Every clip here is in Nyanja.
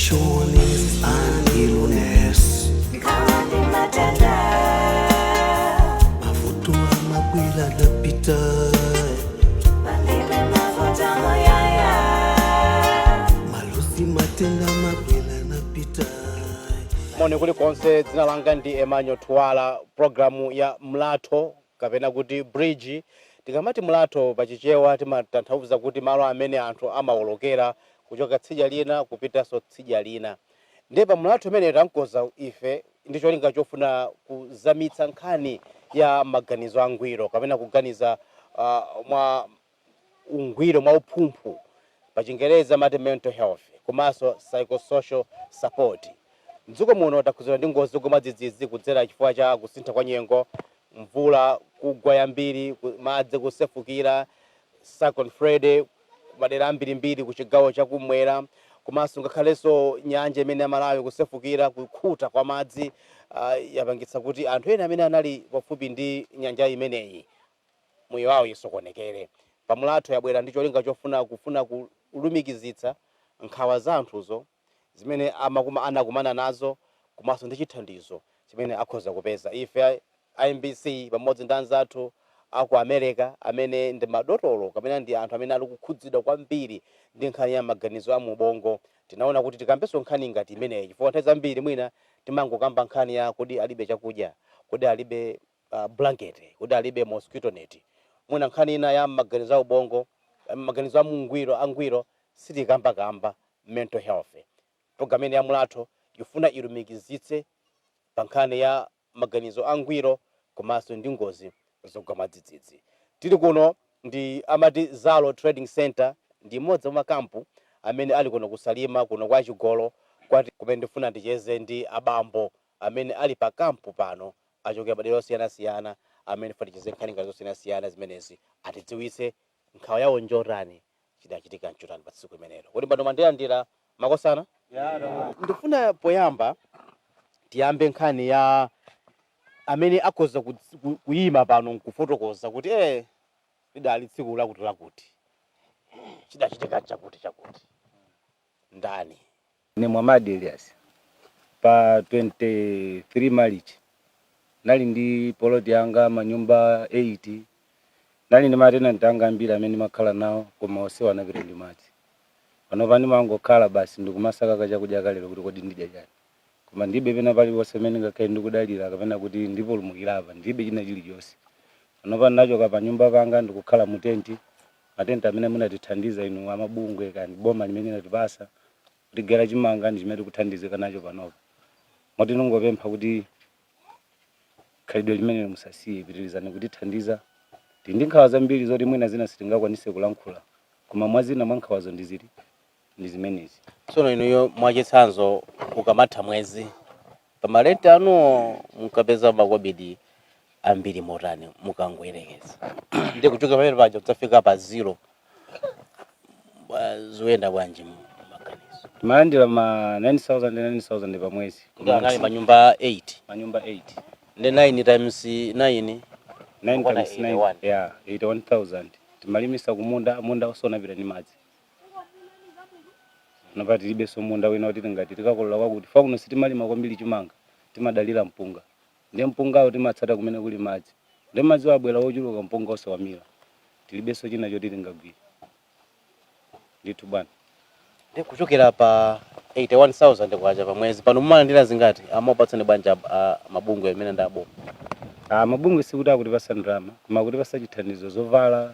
Shonings and illness. Mafutu amagwila napita. Malusi matenda magwila napita. Mone kuli konse dzina langa ndi Emmanuel Twala. Programu ya Mlatho kapena kuti bridge. Tikamati Mlatho pachichewa timatanthauza kuti malo amene anthu amawolokera kuchoka tsidya lina kupita so tsidya lina. Ndipo Mlatho amene tankoza ife ndi cholinga chofuna kuzamitsa nkhani ya maganizo angwiro kapena kuganiza mwa ungwiro mwa uphumphu pa Chingereza mati mental health komanso psychosocial support. Mdziko muno takhuzira ndi ngozi kumadzidzidzi kudzera chifukwa cha kusintha kwa nyengo, mvula kugwa yambiri, madzi kusefukira, Cyclone Freddy madera ambirimbiri ku chigawo chakumwera, komanso ngakhalenso nyanja imene ya Malawi kusefukira, kukhuta kwa madzi yapangitsa kuti anthu ena amene anali pafupi ndi nyanja imeneyi moyo wawo isokonekere. Pa Mlatho yabwera ndi cholinga chofuna kulumikizitsa nkhawa za anthuzo zimene anakumana nazo komanso ndi chithandizo chimene akhoza kupeza. Ife IMBC pamodzi ndi anzathu aku America amene ndi madotolo kapena ndi anthu amene ali kukhudzidwa kwambiri ndi nkhani ya maganizo a mubongo, tinaona kuti tikambenso nkhani ngati imeneyi chifukwa nthawi zambiri mwina timangokamba nkhani ya kodi alibe chakudya, kodi alibe blanket, kodi alibe mosquito net. Mwina nkhani ina ya maganizo a ubongo, maganizo a angwiro sitikamba mental health. Programu ya Mlatho yofuna ilumikizitse pa nkhani ya maganizo angwiro komanso ndi ngozi zogwa madzidzidzi. Tili kuno ndi amati Zalo Trading Center, ndi mmodzi mwa makampu amene ali kuno kusalima kuno kwa Chigolo, kwati kumene ndifuna ndicheze ndi abambo amene ali pa kampu pano achokera madera osiyanasiyana amene funa ticheze nkhani ngati zosiyanasiyana zimenezi atidziwitse nkhawa yawo njotani chidachitika mchotani pa tsiku limenelo. Kodi bado mandilandira makosana? Ndifuna poyamba tiyambe nkhani ya amene akhoza kuyima pano nkufotokoza kuti lidali tsiku lakuti chidachitika chakuti ndani. Ni Muhammad Elias. Pa 23 March nali ndi poloti yanga manyumba 8, nali ndi matenant anga ambiri amene makhala nawo koma onsewa anapita ndi madzi. Pano pani mangokhala basi ndikumasaka chakudya kalero kuti kodi ndidya chani. Koma ndibe pena pali wose amene ngakhale ndikudalira kapena kuti ndipulumukira apa ndibe china chilichonse. Pano pano nachoka pa nyumba panga ndikukhala mu tenti, matenti amene munatithandiza inu amabungwe kandi boma limene linatipasa kuti gera chimanga ndi chimene tikuthandizika nacho panopa. Moti ningopempha kuti khalidwe limene musasiye pitirizani kutithandiza. Ndi nkhawa zambiri zoti mwina zina sitingakwanise kulankhula koma mwazina mwa nkhawazo ndi zimenezi. Tsono inuyo mwachitsanzo ukamatha mwezi pamalenti anu mukapeza makobidi ambiri motani mukangoyerekeza ndi kuchoka pamene paja kudzafika pa 0 zoyenda bwanji maganizo? Timalandira ma 9,000 pa mwezi. Ngali manyumba 8. Manyumba 8. Ndi 9 times 9 times 9 yeah 81,000. Timalimisa munda osonapita ndi madzi. Napati libe so munda wina kuti ngati tikakolola kwakuti fa kuno sitimalima kwambiri chimanga timadalira mpunga. Ndi mpungawo timatsata kumene kuli madzi. Ndi madzi wabwera wochuluka mpunga osawamira. Tilibe so china choti tingagwira. Ndithu bwana. Ndi kuchokera pa 81,000 kwacha pa mwezi pano mumalandira zingati amapatsani banja mabungwe amene ndabo? Mabungwe sikuti akutipasa ndalama koma akutipasa chithandizo zovala,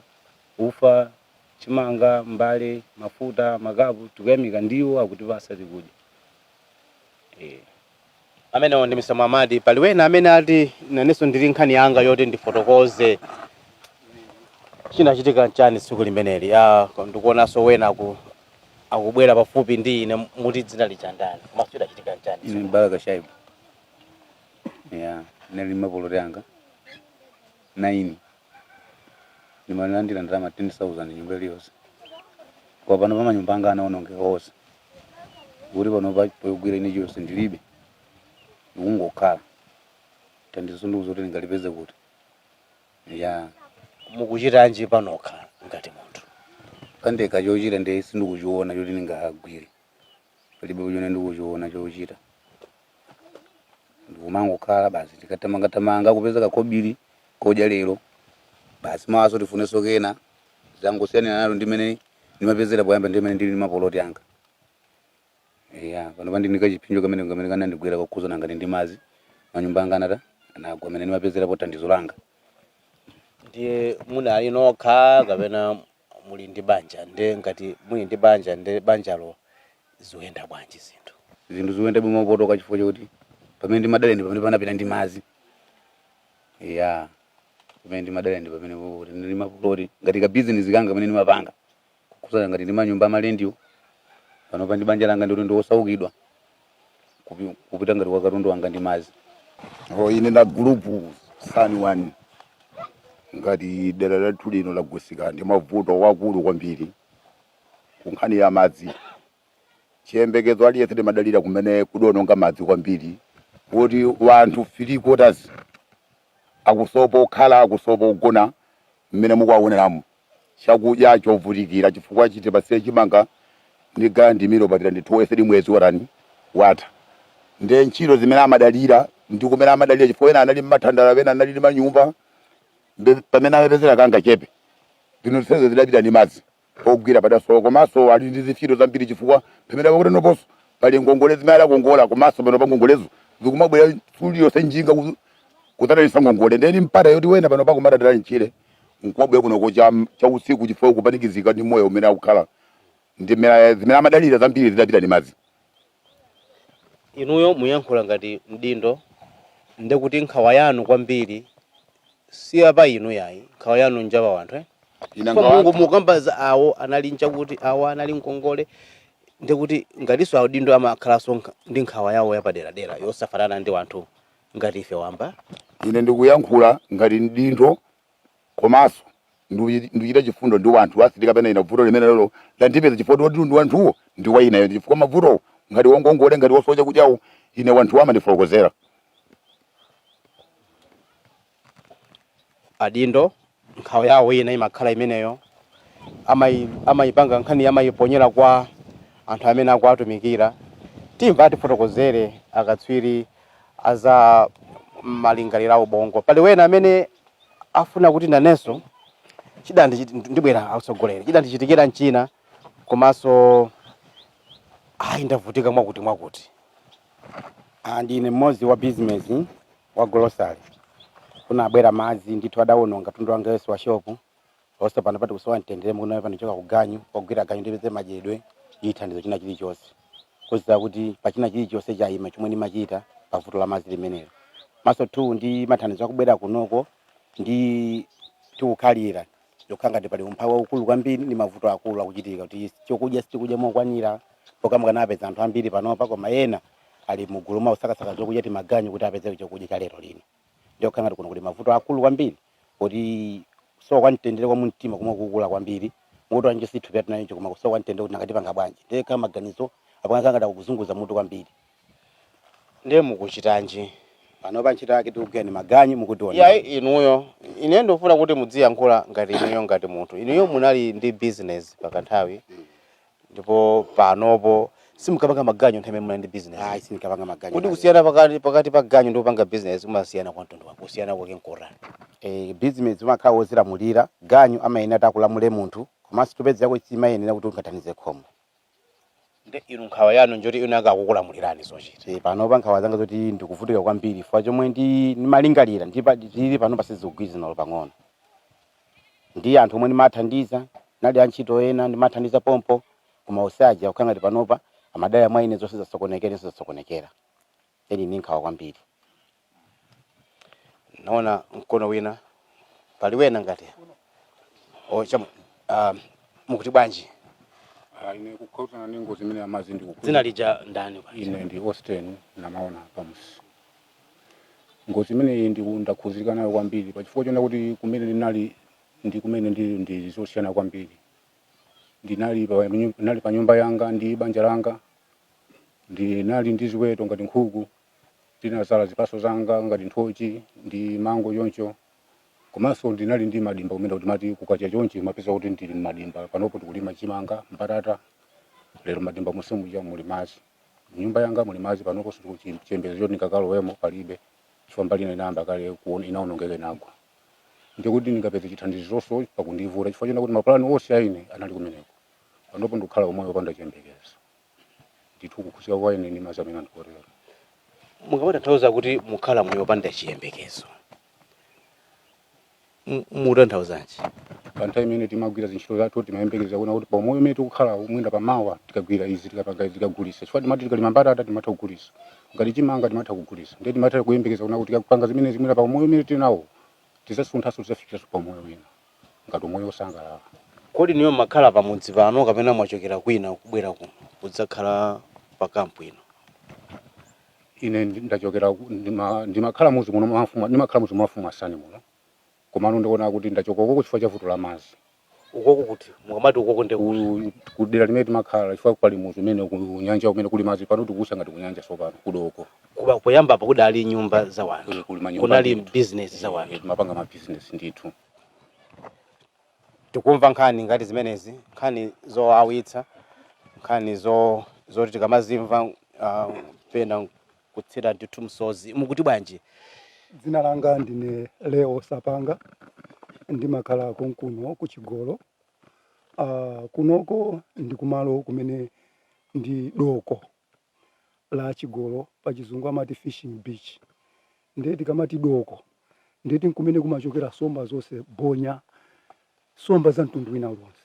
ufa, chimanga, mbale, mafuta, makapu, tukuyamika ndiwo akutipasa tikudya. Amene ndi Mr. Muhammad. Pali wena amene ati nanenso ndili nkhani yanga yoti ndifotokoze chinachitika nchani tsiku limeneli. Ndikuonanso wena akubwera pafupi ndi ine muti dzina lichandani komanso chidachitika nchani? Ni Baraka Shaibu. Nali mapoloti yanga 9. Nimalandira ndalama 10,000 nyumba iliyonse. Kwa pano pa manyumba anga anaonongeka onse. Kuti pano pogwira ine chonse ndilibe. Ndikungokhala. Thandizo ndikuti ndingalipeze kuti. Mukuchitanji panokha ngati munthu? Kandeka chochita ndi sindikuchiona choti ndingagwire. palibe kuchona ndikuchiona chochita ndikumangokhala basi tikatamanga kupeza kakobiri kodya lero basi mawaso tifuneso kena zangosiyana nalo ndimene ndimapezera poyamba ndimene ndili mapoloti anga pano pandinika chipinjo kamene kana ndigwera kokhuza ngati ndi mazi manyumba anga anata anagwa amene ndimapezera pothandizo langa. Ndiye munali nokha kapena muli ndi banja nde ngati muli ndi banja nde banjalo zikuyenda bwanji zinthu zikuyenda bwino potoka chifukwa chokuti pamene ndimadale ndi pamene panapita ndi mazi pamene ndimadale ndi pamene ndi mapoloti ngati ka business kanga pamene ndimapanga kukhuza ngati ndi manyumba amalendiwo pano pa ndi banja langa ndi kuti ndiwosaukidwa kupita ngati kwa katundu wanga ndi mazi. Ine na gulupu Sani 1 ngati dera lathu lino lagwesika ndi mavuto wakulu kwambiri kunkhani ya madzi. Chiyembekezo aliyense timadalira kumene kudononga madzi kwambiri kuti wanthu 3 quarters akusopo khala akusopo kugona mmene mukuwaoneramo chakudya chovutikira chifukwa chiti pasiye chimanga ndiga ndimiro patira ndithuwese mwezi warani watha nde ntchito zimene amadalira ndi kumene amadalira chifukwa ena anali mmathandala pena anali manyumba pamene amapezera kanga chepe zino ziseze zidapita ndi madzi ogwira padaso komanso ali ndi zifiro zambiri chifukwa pamene pakuti noponso pali ngongole zimene alakongola komanso pano pa ngongolezo zikumabwera sulio senjinga kutanalisa ngongole ndeni mpata yoti wena pano pakumadadala nchire nkumabwera kuno cha usiku chifukwa kupanikizika ndi moyo umene akukhala ndimene zimene amadalira zambiri zidapita ndi madzi. Inuyo muyankhula ngati mdindo ndekuti nkhawa yanu kwambiri siya inu yayi nkhawa yanu njaba wanthu Mungu mukambaza awo anali nchakuti awo anali ngongole ndekuti ngatiso audindo amakhalaso ndi nkhawa yawo yapadera dera yosafanana ndi wanthu ngati ife wamba. Ine ndikuyankhula ngati mdindo komanso ndikuchita chifundo ndi wanthu asitika pena ina vuto limene lero landipeza chifukwa ndi wanthuwo ndi wa inayo chifukwa mavuto ngati wongongole ngati wosocha kudyawo ine wanthu amandifotokozera. Adindo nkhawa yawo ina imakhala imeneyo amayipanga nkhani amayiponyera kwa anthu amene akuatumikira timva tifotokozere akatswiri aza malingaliro ubongo pali wena amene afuna kuti nanenso chidandi ndibwera ausogolere chidandi chitikira nchina komanso ndavutika mwakuti ndine mmodzi wa business wa grocery kunabwera madzi ndithu adaononga tundu wanga Yesu wa shopu onse pano pati kusowa mtendere muno pano choka kuganyu kwagwira ganyu ndipeze majedwe ithandizo china chilichonse kuziza kuti pachina chilichonse chayima chomwe ndimachita pavuto la madzi limenelo maso 2 ndi mathandizo akubwera kunoko ndi tikukhalira yokhangati pali umphawi waukulu kwambiri ndi mavuto akulu akuchitika kuti chokudya sitikudya mokwanira pokama kanapeza anthu ambiri panopa koma ena ali mugulu mausakasaka zokudya timaganyu kuti apeze chokudya cha lero lino ndio khangati kuno kuti mavuto akulu kwambiri kuti so kwantendere kwa mumtima kumwe kukula kwambiri mutu anje sithu pya tunayo koma so kwantendere kuti nakati panga bwanji ndeka maganizo apangakangata kuzunguza mutu kwambiri ndiye mukuchitanji panopa ntchito yake tikugani maganyu mukutiona inuyo ine ndofuna kuti mudziyankhula ngati inuyo ngati munthu inuyo munali ndi business pakanthawi ndipo panopo simukapanga maganyu nthawi imene ndi business sinikapanga maganyu kuti kusiyana pakati pa ganyu ndi kupanga business kumasiyana kwa mtundu wako kusiyana kwake nkora business umakhala wozilamulira ganyu amayena takulamule munthu komanso tupeza yako simayenera kuti ungatanize khomo nde inu nkhawa yanu njoti inu akakukulamulirani zochita panopa nkhawa zanga zoti ndikuvutika kwambiri fa chomwe ndi malingalira ndili pano pasizikugwirizana pang'ono ndi anthu omwe ndimathandiza nali antchito ena ndimathandiza pompo koma usaja ukhangati panopa amadaya mwaine zonse zasokonekera eni ni nkhawa kwambiri naona mkono wina pali wena ngati mukuti bwanji ine kukhautana ningo zimene amazi ndikukhula dzina lija ndani bwanji ine ndi Austin namaona pamusi ngozi imene iyi ndakhuzika nayo kwambiri pachifukwa chona kuti kumene ndinali ndi kumene ndi zosiyana kwambiri ndinali pa nyumba yanga ndi banja langa ndinali ndi ziweto ngati nkhuku ndinazala zipaso zanga ngati nthochi ndi mango yoncho komanso ndinali ndi madimba kumene kuti mati kukacha chonchi mapeza kuti ndili madimba panopo tikulima chimanga mbatata lero madimba musimu ya muli mazi nyumba yanga muli madzi panopo chiyembekezo choti ndikakalowemo palibe chifukwa mbali inayamba kale kuona inaonongeka inagwa ndikuti ndingapeza chithandizonso pakundivuta chifukwa china kuti mapulani onse aine anali kumeneko panopo ndikukhala umoyo opanda chiyembekezo ndithu kukhuzika kwa ine ndi mazamene andikorera. Mukamatanthauza kuti mukhala moyo opanda chiyembekezo mutanthauzanji? Pa nthawi imene timagwira zintchito zathu timayembekeza kuona kuti pamoyo umene tikukhala mwina pamawa tikagwira izi tikapanga tikagulisa chifukwa timati tikalima mbatata timatha kugulisa ngati chimanga timatha kugulisa ndiye timatha kuyembekeza kuona kuti tikapanga zimenezi mwina pamoyo umene tinawo tizasunthaso tizafikiranso pamoyo wina ngati umoyo osangalala. Kodi niyo makhala pamudzi pano kapena mwachokera kwina kubwera kuno kudzakhala pa kampu ino? Ine ndachokera ndimakhala muzi muno mwafumu ndimakhala muzi mwafumu asani muno komano ndikuona kuti ndachokoko chifukwa cha vuto la madzi. Ukoko kuti mukamati ukoko ndi kudera limene timakhala chifukwa pali muzi umene kunyanja umene kuli madzi pano tikusa ngati kunyanja sopano kudoko kuba poyamba pa kudali nyumba za wanthu kunali business za wanthu timapanga ma business ndithu. Tikumva nkhani ngati zimenezi, nkhani zoawitsa, nkhani zoti tikamazimva pena kutsira ndithu msozi. Mukuti bwanji? Dzina langa ndine Leo Sapanga ndimakhala konkuno ku Chigolo. Kunoko ndi kumalo kumene ndi doko la Chigolo pa chizungu amati fishing beach. Ndiye tikamati doko ndiye kumene kumachokera somba zonse bonya somba za mtundu wina uliwonse.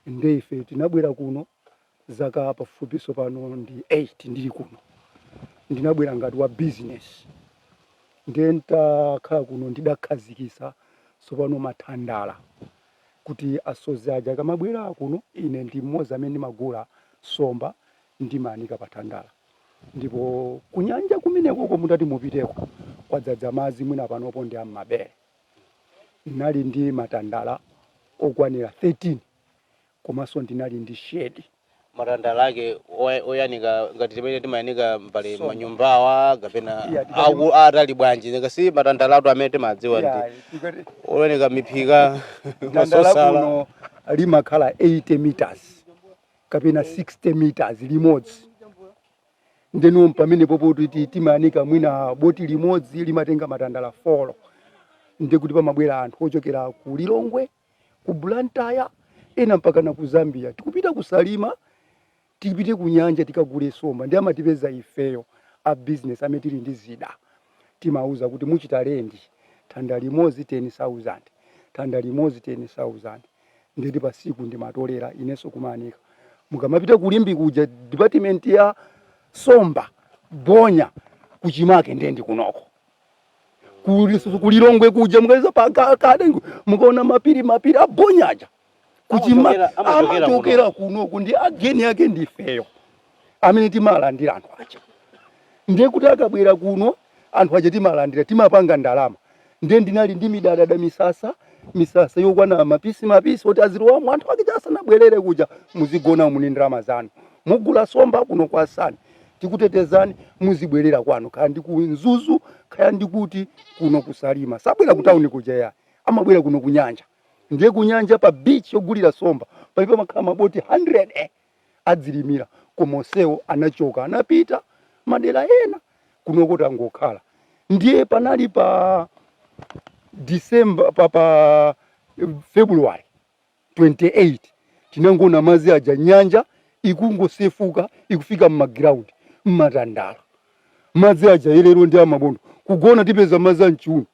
Ndiye ife tinabwera kuno zaka pafupi sopano ndi 8 ndili kuno. Ndinabwera ngati wa business. Ndiye ntakhala kuno ndidakhazikisa sopano mathandala kuti asozi aja kamabwera kuno ine ndi mmodzi amene ndimagula somba ndimanika pathandala. Ndipo kunyanja kumeneko mutati mupiteko kwadzadza madzi mwina panopo ndi amabere. Ndinali ndi matandala okwanira 13 komanso ndinali ndi shedi. Matandala ake oyanika ngati timene timayanika mbali manyumbawa kapena atali bwanji ngasi matandala atu amene timadziwa ndi oyanika miphika masosala kuno limakhala 80 meters kapena 60 meters limodzi. Ndeno pamene popo kuti timayanika mwina boti limodzi limatenga matandala 4. Ndiye kuti pamabwera anthu ochokera ku Lilongwe, ku Blantyre, ena mpaka na ku Zambia. Tikupita kusalima, tipite kunyanja tikagule somba. Ndiye amatipeza ifeyo a business amene tili ndi zida. Timauza kuti muchita lendi thanda limodzi 10,000, thanda limodzi 10,000. Ndiye pa siku ndimatolera inenso kumanika. Mukamapita kulimbi kuja department ya somba bonya kuchimake ndendi kunoko. Kulilongwe kuja mukaiza pakade mukaona mapiri abonyaja kuchima amachokera kunoko ndi ageni yake ndifeyo amene timalandira anthu aja. Ndiye kuti akabwera kuno anthu aja timalandira timapanga ndalama. Ndiye ndinali ndi midadada misasa yokwana mapisi oti azirowa anthu ake asanabwerere kuja muzigona muni ndalama zanu mugula somba kuno kwa Asani tikutetezani muzibwerera kwanu kaya ndi ku Nzuzu kaya ndi kuti kuno kusalima. Sabwera ku town kuja amabwera kuno kunyanja. Ndiye kunyanja pa beach yogulira somba palipo makhala maboti 100 adzilimira komonsewo anachoka anapita madera ena kunoko tangokhala. Ndiye panali pa December pa February 28 tinangona mazi aja nyanja ikungosefuka ikufika mmaground mmatandala. Madzi aja elero ndi amabondo kugona tipeza madzi anchuno.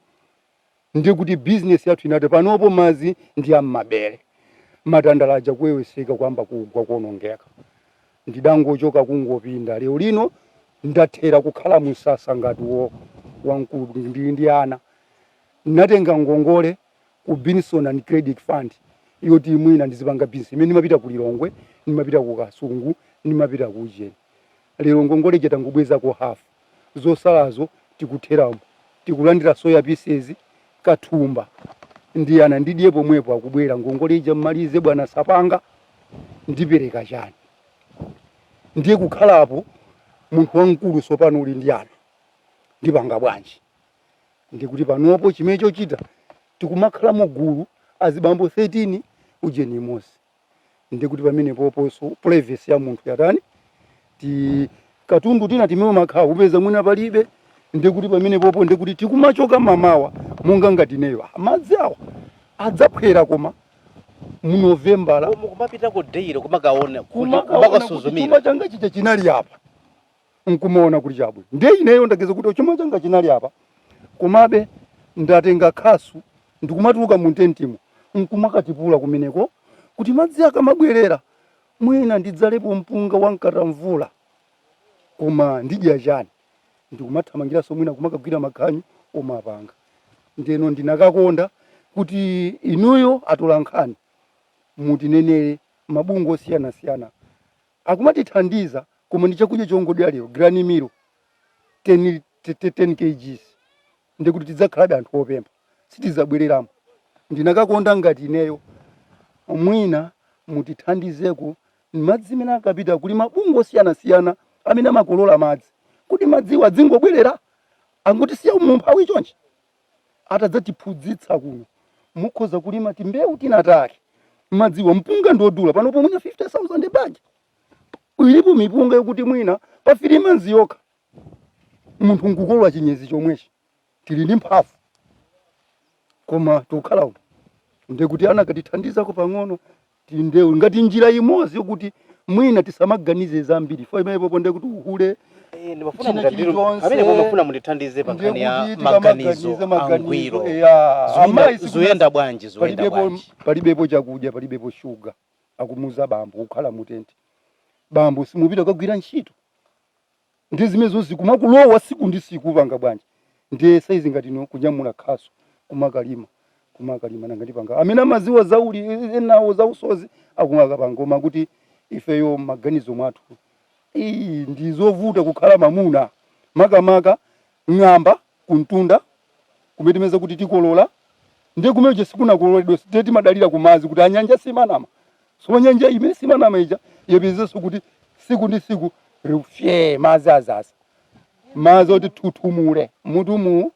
Ndiye kuti business yathu inati panopo madzi ndi amabere. Matandala aja kuweweseka kwamba kugwa kuonongeka. Ndidangochoka kungopinda lero lino ndathera kukhala musasa ngati wankulu ndi ana. Natenga ngongole ku Binson and Credit Fund yoti mwina ndizipanga business imene nimapita ku Lilongwe, nimapita ku Kasungu, nimapita ku Ujeni. Lero ngongole jetangobweza ku half zosalazo tikutheramo tikulandira soya pieces kathumba ndi ana ndidiye pomwepo akubwera ngongole ija mmalize bwana Sapanga ndipereka chani. Ndiye kukhalapo munthu wankulu sopano uli ndi ana ndipanga bwanji. Ndikuti panopo chimene chochita tikumakhala mugulu azibambo 13 Ujeni imodzi. Ndikuti pamene poposo privacy ya munthu yatani katundu tina timwe makhawa upeza mwina palibe ndekuti pamene popo ndekuti tikumachoka mamawa monga ngati neyo madzi awa adzaphwera koma mu Novembala mukumapita ku deire kumakaona kumakasuzumira chuma changa chicha chinali apa nkumaona kuti chabwe ndiye ineyo ndageza kuti chuma changa chinali apa komabe ndatenga khasu ndikumatuluka mu tentimo nkumakatipula kumeneko kuti madzi akamabwerera mwina ndidzalepo mpunga wankata mvula koma ndidya chani ndikumathamangiranso mwina kumakagwira makhanyu omapanga ndeno ndinakakonda kuti inuyo atolankhani mutinenere mabungwe osiyana-siyana akumatithandiza koma ndi chakudya chongodya lero Granny Milo 10 kgs ndikuti tidzakhalabe anthu opempha sitizabwereramo ndinakakonda ngati ineyo mwina mutithandizeko madzi amene akapita kuli mabungwe osiyana-siyana amene amakolola madzi kuti madziwo adzingobwerera angotisiya mumphawi chonchi atadzatiphunzitsa kuno mukhoza kulima timbewu tinatake madziwo mpunga ndodula panopo mwina 50,000 banja ilipo mipunga yokuti mwina pa 3 months yokha munthu nkukolola chinyezi chomwechi tili ndi mphafu koma tukhala uno ndekuti anakatithandizako pang'ono tindewu ngati njira imodzi yokuti mwina tisamaganize zambiri fo imenepo ndekuti uhule amene mutithandize pa nkhani ya maganizo angwiro zoyenda bwanji palibepo chakudya palibepo shuga akumuza bambo kukhala mutenti bambo simupita kugwira ntchito ndi zimenezo zikumakulowa siku ndi siku panga bwanji ndiye saizi ngati no kunyamula khasu kumakalima nanga ndipanga amene amaziwa zauli enawo zausozi akumakapanga koma kuti ifeyo maganizo mwathu ndizovuta kukhala mamuna makamaka ng'amba kuntunda kumetemeza kuti tikolola ndiye kumeje sikunakololedwa siteti madalira kumazi kuti anyanja simanama so nyanja imene simanama ija yepezeso kuti siku ndi siku rufye mazi azasa mazi oti tutumule mutumu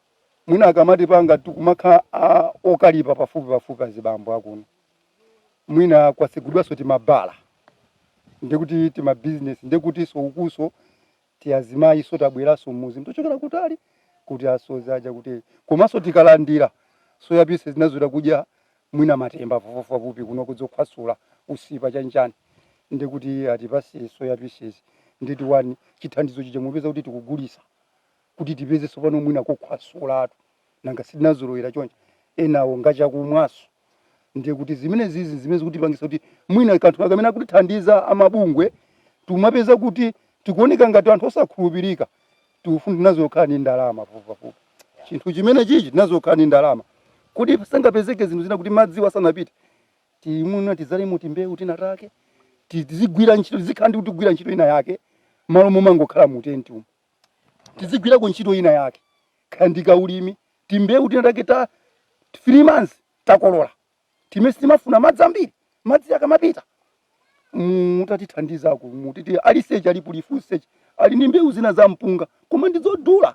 mwina akamati panga tukumakha okalipa pafupi azibambo akuno mwina kwasigudwaso timabala ndekuti tima business ndekuti so ukuso tiazimayi so tabweraso muzi mtochokera kutali kuti asoza aja kuti komanso tikalandira so yapise zinazoda kudya mwina matemba pafupi kuno kudzokhwasula usipa chanchani ndekuti atipasi so yapise nditi wani chithandizo chije mupeza kuti tikugulisa kuti tipeze so pano mwina kokhwasulatu nanga sitinazolowera chonje enawo ngachakumwaso ndekuti zimene kuti pangisa kuti mwina kanthu akamene akutithandiza amabungwe tumapeza kuti tikuoneka ngati anthu osakhulupirika tifuna tinazokhala ni ndalama pafupi chinthu chimene chichi tinazokhala ni ndalama kuti pasangapezeke zinthu zina kuti madzi wasanapite timuna tizalimo timbewu tinatake tizigwira ntchito tizikhala ndi kutigwira ntchito ina yake malo momangokhala mutenti umu tizigwira ku ntchito ina yake khandika ulimi timbewu tinatake ta 3 months takolola timesi timafuna madzi ambiri madzi akamapita mutatithandizako mutiti aliseche ali full search ali ndi mbewu zina za mpunga koma ndizodula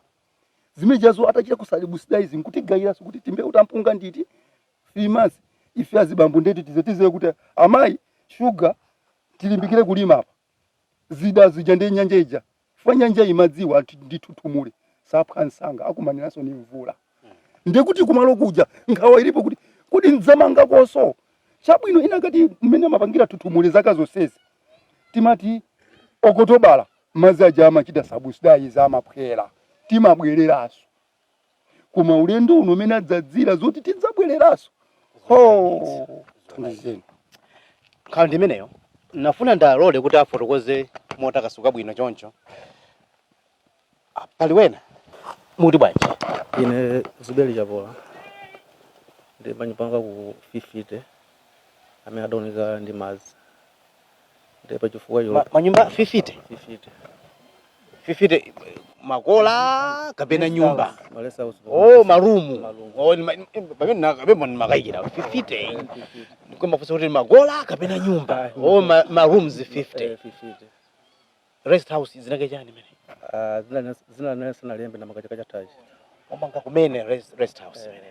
zimejazo atachita kusalibusaizi nkutigayiraso kuti timbewu tampunga nditi 3 months ife azibambo ndeti tizetize kuti amayi sugar tilimbikire kulima apa zida zija ndi nyanja ija fa nyanja imadziwa nditutumule sapha nsanga akumaniraso ni mvula ndekuti kumalo kuja nkhawa ilipo kuti nzamanga koso chabwino inakati mmene mapangira tutumule zaka zonsezi timati okotobala madzi aja amachita sabusdayi zamaphwera timabwereraso koma ulendo uno umene adzadzira zoti tidzabwereraso thandizeni nkhawa ndi imeneyo nafuna ndalole kuti afotokoze motakasuka bwino choncho pali wena muti bwanji ine Zubeli Chapola ndi panyipanga ku 50 amene adaoneka ndi madzi ndi pachifukwa icho manyumba 50 makola kapena nyumba marumu pamene nakapemba ndimakayikira 50 kumafusa kuti makola kapena nyumba marooms 50 rest house zinake chani mene zina nesa nalembe na makachakacha tachi omanga kumene rest house mene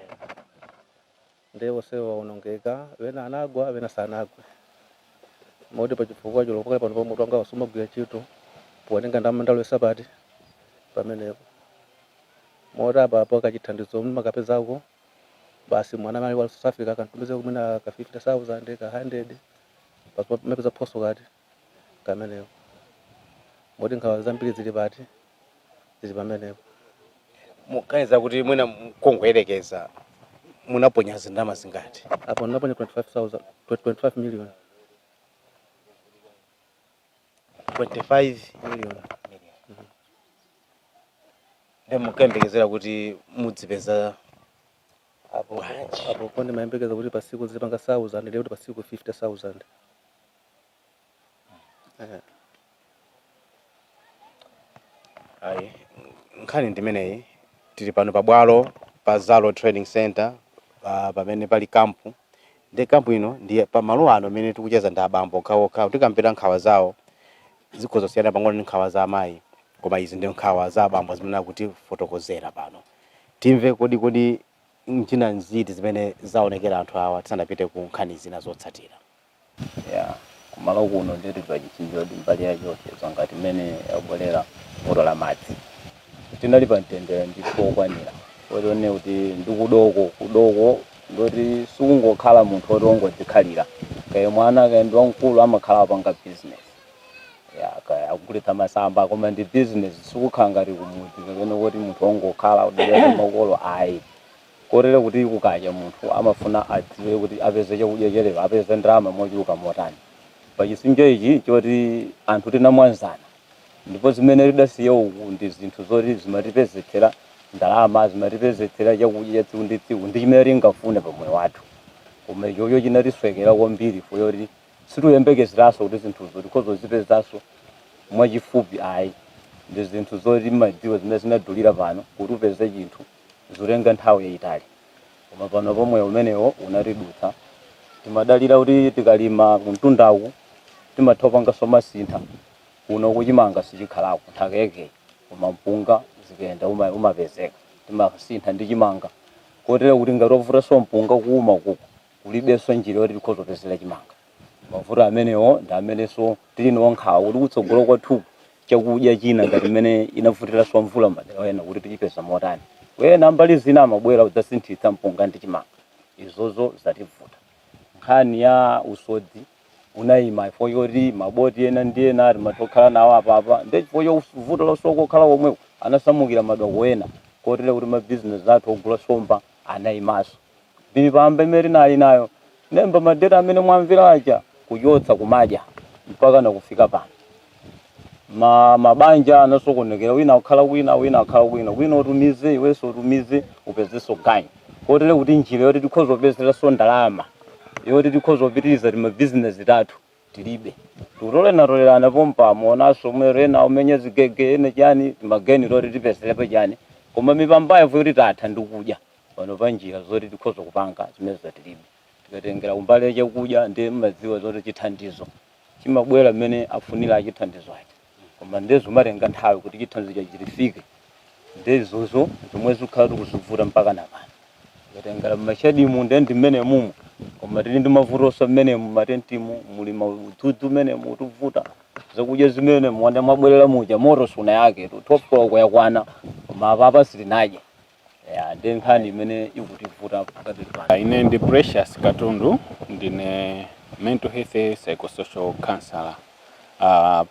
ndewo sewa unongeka wena anagwa wena sanagwe modi pachifukwa cholo pakale pano mutu anga wasuma gwa chito potenga ndamandalo sabati pamenepo mota apapo kachithandizo mmakapezako basi mwana mali wa South Africa kantumize kumina ka 50,000 ka 100 basi mapeza phoso kati kamenepo moti nkhawa zambiri zili pati zili pamenepo. Mukaniza kuti mwina mkongoyerekeza munaponya zindama zingati? Apo naponya 25 million. 25 million. Ndipo mukayembekezera kuti mudzipeza apo konde mayembekeza kuti pasiku zipanga 1000 lero kuti pasiku 50,000. Ayi nkhani ndimeneyi tili pano pabwalo pa Zalo Training Center pamene pali kampu. Ndi kampu ino ndi pamalo ano amene tikucheza ndi abambo okhaokha tikampita nkhawa zawo zikhoza kusiyana pang'ono ndi nkhawa za amayi, koma izi ndi nkhawa za abambo zimene akuti fotokozera pano. Timve kodi nchina nziti zimene zaonekera anthu awa tisanapite ku nkhani zina zotsatira. Kumalo kuno ndiri pachichinjo mbali yacho ngati mmene yabwerera moto la madzi tinali pa mtendere ndipo okwanira otone kuti ndikudoko ndoti sikungokhala munthu oti ongodzikhalira kaye mwana kaye ndi wamkulu amakhala apanga business kaye akugulitsa masamba koma ndi business sikukhala ngati kumudzi kapena kuti munthu ongokhala udalira makolo ayi korere kuti kukacha munthu amafuna adziwe kuti apeze chakudya chelepa apeze ndalama mochuluka motani. Pachichinjo ichi choti anthu tinamwanzana ndipo zimene lidasiya uku ndi zinthu zoti zimatipezetsera ndalama zimatipezetsera chakudya tsiku ndi tsiku ndi chimene tingafune pamoyo wathu, koma ichocho chinatiswekera kwambiri fuyoti situyembekezeraso kuti zinthuzo tikhozozipezanso mwachifupi ayi ndi zinthu zoti madziwa zimene zinadulira pano kuti upeze chinthu zotenga nthawi yayitali, koma pano pomwe umenewo unatidutsa. Timadalira kuti tikalima kumtundaku timathopanga somasintha kuno kuchimanga sichikhalako nthaka yake koma mpunga zikenda umapezeka timasintha ndi chimanga kotero kuti ngatovuta so mpunga kuuma kuko kulibenso njira yoti tikhozopezera chimanga. Mavuto amenewo ndi amenenso tilino nkhawa kuti kutsogolo kwathu chakudya china ngati mmene inavutira so mvula madera ena kuti tichipeza motani wena mbali zina amabwera kudzasinthitsa mpunga ndi chimanga, izozo zativuta. Nkhani ya usodzi unayima ifo yoti maboti ena ndi ena ari matokhala nawo apapa ndi chifo chovuta losoko khala komwe anasamukira madoko ena kotero kuti ma business athu ogula somba anayimaso bili pambe meri nali nayo nemba madera amene mwamvira aja kuchotsa kumadya mpaka na kufika pano mabanja anasokonekera wina akhala wina akhala wina utumize iwenso utumize upezeso ganyu kotero kuti njira yoti tikhozopezera so ndalama yoti tikhozopitiriza ma business athu tilibe tutolerana pompa muonaso mwerena umenye zigege ene chani mageni loti tipezelepo chani koma mipambayo yoti tatha ndikudya pano panjira zoti tikhoza kupanga zimene zatilibe tikatengera kumbali chakudya ndi madziwa zoti chithandizo chimabwera mmene afunira achithandizo ake koma ndezo matenga nthawi kuti chithandizo chifike ndezozo zomwe zikhala tikuzivuta mpaka napano tikatengera mashedimu ndi mmene mumu koma tili ndi mavutoso mmene matentimu muli maudzudzu mmene mutuvuta zakudya zimene mwanda mwabwerera muja moto suna yake topkola kwayakwana koma apapa sitinadye ndi nkhani imene ikutivuta pakati pano. Ine ndi Precious Katundu ndine mental health psychosocial counselor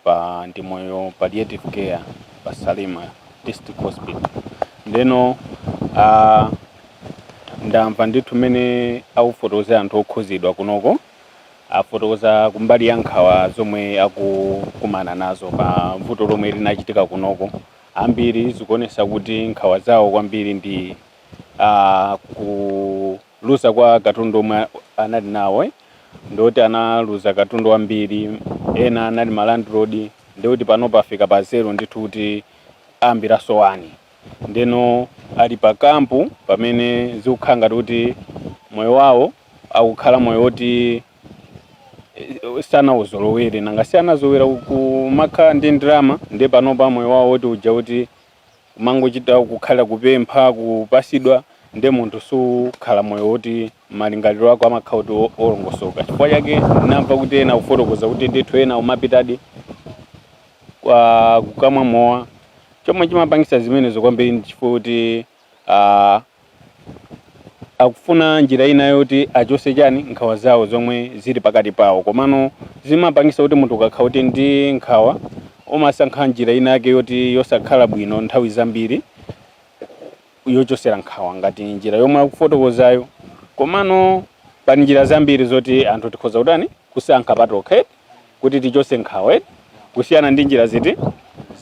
pa Ndimoyo palliative care pa Salima District Hospital. Ndeno ndamva ndithu mene akufotokoza anthu okhuzidwa kunoko afotokoza kumbali ya nkhawa zomwe akukumana nazo pa vuto lomwe linachitika kunoko. Ambiri zikuonesa kuti nkhawa zawo kwambiri ndi kuluza kwa katundu omwe anali nawo ndoti analuza katundu ambiri ena anali malandlord ndikuti pano pafika pa zero ndithu kuti ambiraso wani ndeno ali pa kampu pamene zikukhala ngati kuti moyo wawo akukhala moyo woti sanawuzolowere nanga sianazowera kumakhala ndi ndalama ndi panopa moyo wawo woti uja kuti kumangochita kukhala kupempha kupasidwa ndi munthu sukhala moyo woti malingaliro ako amakhala kuti olongosoka. Chifukwa chake ndinamva kuti ena kufotokoza kuti ndithu ena umapitadi kukamwa mowa. Chomwe chimapangisa zimenezo kwambiri ndichifukwa kuti akufuna njira ina yoti achose chani nkhawa zawo zomwe zili pakati pawo, komano zimapangisa kuti munthu ukakhala kuti ndi nkhawa umasankha njira ina yake yoti yosakhala bwino nthawi zambiri yochosera nkhawa ngati njira yomwe akufotokozayo. Komano pali njira zambiri zoti anthu tikhoza kutani kusankha patokha kuti tichose nkhawa kusiyana ndi njira ziti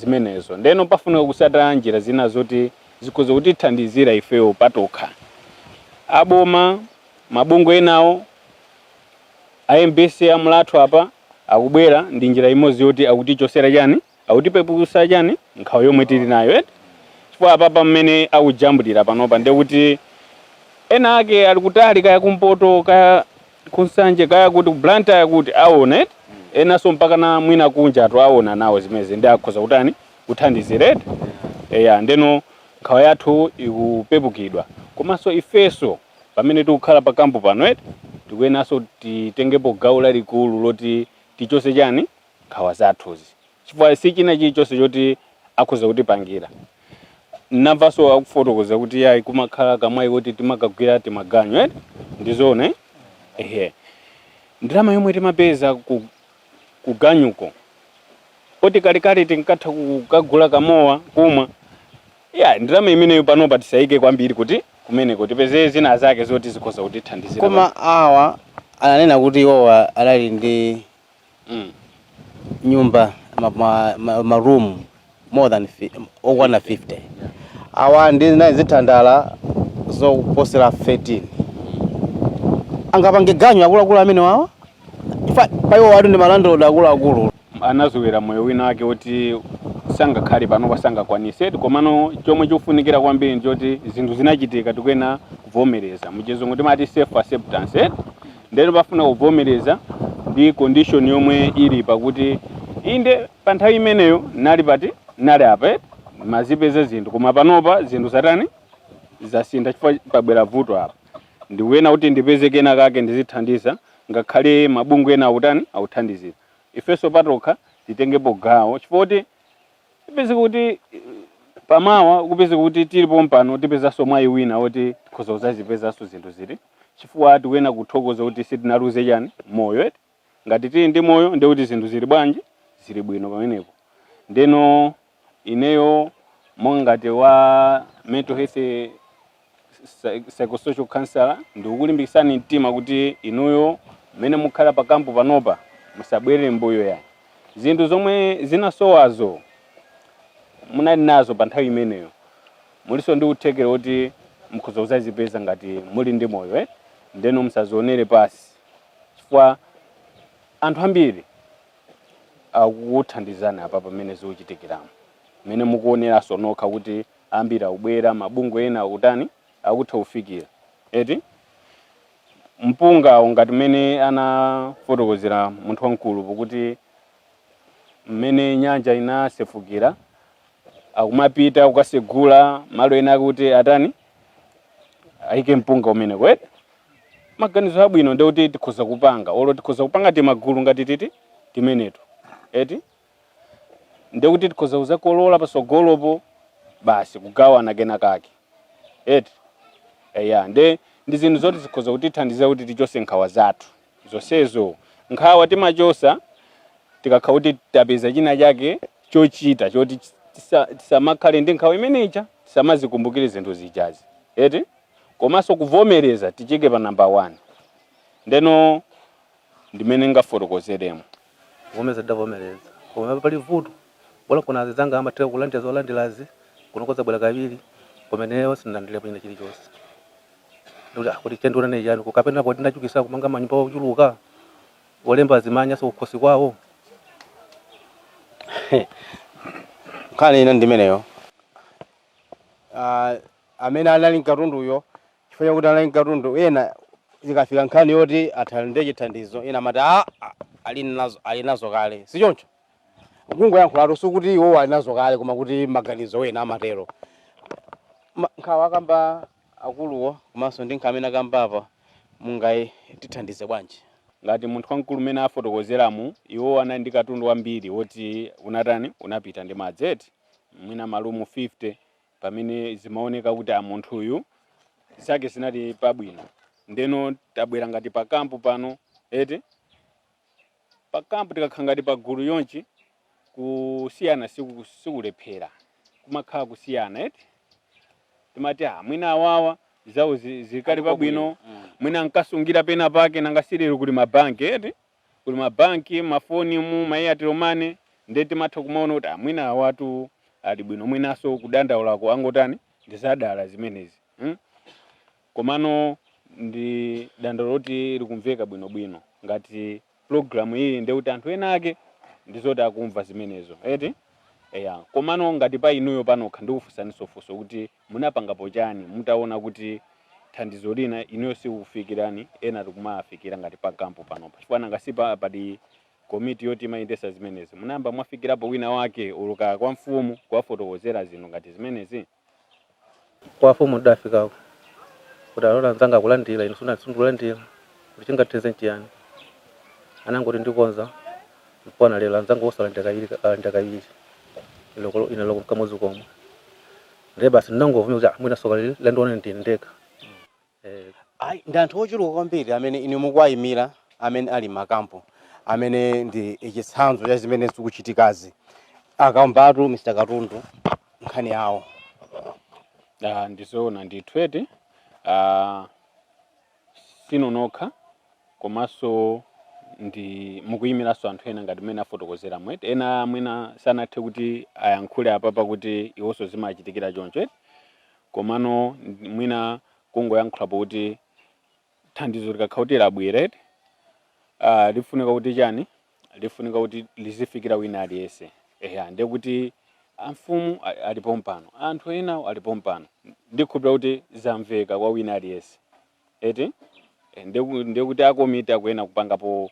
zimenezo. Ndeno pafunika kusata njira zina zoti zikhoza kutithandizira ifeyo patokha. Aboma mabungwe enawo ayembese amlatho apa akubwera ndi njira imodzi yoti akutichosera chani akutipepusa chani nkhawa yomwe tili nayo chifukwa apapa mmene akujambulira panopa ndiye kuti ena ake ali kutali kaya kumpoto kaya kunsanje kaya kuti kublanta kuti aona enaso mpaka na mwina kunja atu aona nawo zimeze ndi akhoza kutani kuthandizira ndeno nkhawa yathu ikupepukidwa. Komanso ifeso pamene tikukhala pakampu pano tikuyenaso titengepo gawo lalikulu loti tichose chani nkhawa zathuzi, chifukwa sichina chilichonse choti akhoza kutipangira. Namvaso akufotokoza kuti yayi kumakhala kamwayi kuti timakagwira timaganyo ndizone ndalama yomwe timapeza kuganyuko oti kalikali tinkatha kukagula kamowa kumwa ndalama imeneyo panopa tisayike kwambiri kuti kumeneko tipeze zina zake zoti zikhoza kutithandizira. Koma awa ananena kuti iwowa alali ndi nyumba ma room more than okwana 50. Awa ndi nayi zithandala zoposera 13. Angapange ganyo akuluakulu amene wawa pa iwo watu ndi malandlord akuluakulu anazowera moyo wina wake kuti sangakhale pano pasangakwanise komano chomwe chofunikira kwambiri njoti zinthu zinachitika tikuyena kuvomereza muchizungu timati self acceptance ndeno pafuna kuvomereza ndi condition yomwe ili pakuti inde pa nthawi imeneyo nali pati nali apa mazipeza zinthu koma panopa zinthu zatani zasintha chifukwa pabwera vuto apa ndikuyenera kuti ndipeze kena kake ndizithandiza ngakhale mabungwe ena akutani akuthandizira ifeso patokha titengepo gawo chifukwa kuti tipeze kuti pamawa kupeze kuti tilipo mpano tipezaso mwayi wina woti tikhoza kuzazipezaso zinthu ziti chifukwa tikuyena kuthokoza kuti sitinaluze chani moyo ngati tili ndi moyo ndi kuti zinthu zili bwanji zili bwino pamenepo. Ndeno ineyo mongati wa mental health psychosocial counselor ndikukulimbikitsani mtima kuti inuyo mmene mukhala pakampu panopa musabwerere mbuyo ya zinthu zomwe zinasowazo munali nazo pa nthawi imeneyo muliso ndi uthekero kuti mukhoza kuzazipeza ngati muli ndi moyo ndeno musazionere pasi chifukwa anthu ambiri akuthandizana apa pamene zikuchitikiramo mmene mukuoneraso nokha kuti ambiri akubwera mabungwe ena akutani akutha kufikira mpunga ngati mmene anafotokozera munthu wamkulu pokuti mmene nyanja inasefukira akumapita kukasegula malo ena kuti atani ayike mpunga umene maganizo abwino ndi kuti tikhoza kupanga olo tikhoza kupanga timagulu ngati titi timeneto ndi kuti tikhoza kuzakolola pasogolopo basi kugawana kena kake ndi zinthu zoti zikhoza kutithandiza kuti tichose nkhawa zathu zonsezo. Nkhawa timachosa tikakhala kuti tapeza china chake chochita choti tisamakhale ndi nkhawa imeneja tisamazikumbukire zinthu zijazi komanso kuvomereza tichike pa namba 1 ndeno ndimene ngafotokozeremo kuvomereza ndavomereza koma pali vuto bola kuna azanga amatheka kulandira zolandilazi kunokoza bwela kabiri komeneyo sindandilepo ine chilichonse ndikuti kuti chendura ne jani kukapenda poti ndachukisa kumanga manyumba ochuluka olemba zimanya so kukhosi kwawo khale ina ndimeneyo amene anali mkatunduyo chifukwa kuti anali mkatundu ena zikafika nkhani yoti athalinde chithandizo ena amati ali nazo kale sichoncho kungoyankhulatu sikuti iwo ali nazo kale koma kuti maganizo ena amatero nkhawa akamba akuluwo komanso ndi nkhamene akamba apa mungayi tithandize bwanji. ngati munthu wamkulu umene afotokozeramu iwo anali ndi katundu wambiri woti unapita ndi madzi eti mwina malumu 50 pamene zimaoneka kuti munthu uyu zake zinali pabwino. Ndeno tabwera ngati pa kampu pano eti pa kampu tikakhala ngati pa gulu yonchi kusiyana sikulephera kumakhala kusiyana eti timati mwina awawa zawo zikali pabwino mwina nkasungira pena pake nangasirire kuli mabanki eti kuli mabanki mafoni mu Airtel Money ndeti matha kumaona kuti mwina awatu ali bwino mwinaso kudandaula ko angotani ndizadala zimenezi. Komano ndi dandaulo loti likumveka bwinobwino ngati program iyi ndi kuti anthu ena ake ndizoti akumva zimenezo eti komano ngati pa inuyo panokha ndikufunsaniso funso kuti munapangapo chani mutaona kuti thandizo lina inuyo sikufikirani ena tikumafikira ngati pa kampu panopa chifukwa nangasipa padi komiti yoti imayendesa zimenezi munamba mwafikirapo wina wake uluka kwa mfumu kuwafotokozera zinthu ngati zimenezi? Kwa mfumu ndafikako kuti alona nzanga kulandira inu sundulandira kuti chingateze nchiyani anangoti ndikonza mpona lero anzanga osalandira ili inaloko kamozi komwe ndiye basi ndinangovumira kuti mwina soka landione ndindeka. Ndi anthu ochuluka kwambiri amene inu mukuwayimira amene ali makampu amene ndi chitsanzo cha zimene zikuchitikazi akambatu Mr. Katundu nkhani yawo. Ndizoona ndithu eti sinonokha komanso ndi mukuyimiranso anthu ena ngati mmene afotokozera mweti ena mwina sanathe kuti ayankhule apapa kuti iwonso zimachitikira choncho eti komano mwina kungoyankhulapo kuti thandizo likakhautira abwere eti lifunika kuti chani lifunika kuti lizifikira wina aliyense ndiye kuti amfumu alipo mpano anthu ena alipo mpano ndikhulupira kuti zamveka kwa wina aliyense eti ndiye kuti akomiti akuyena kupangapo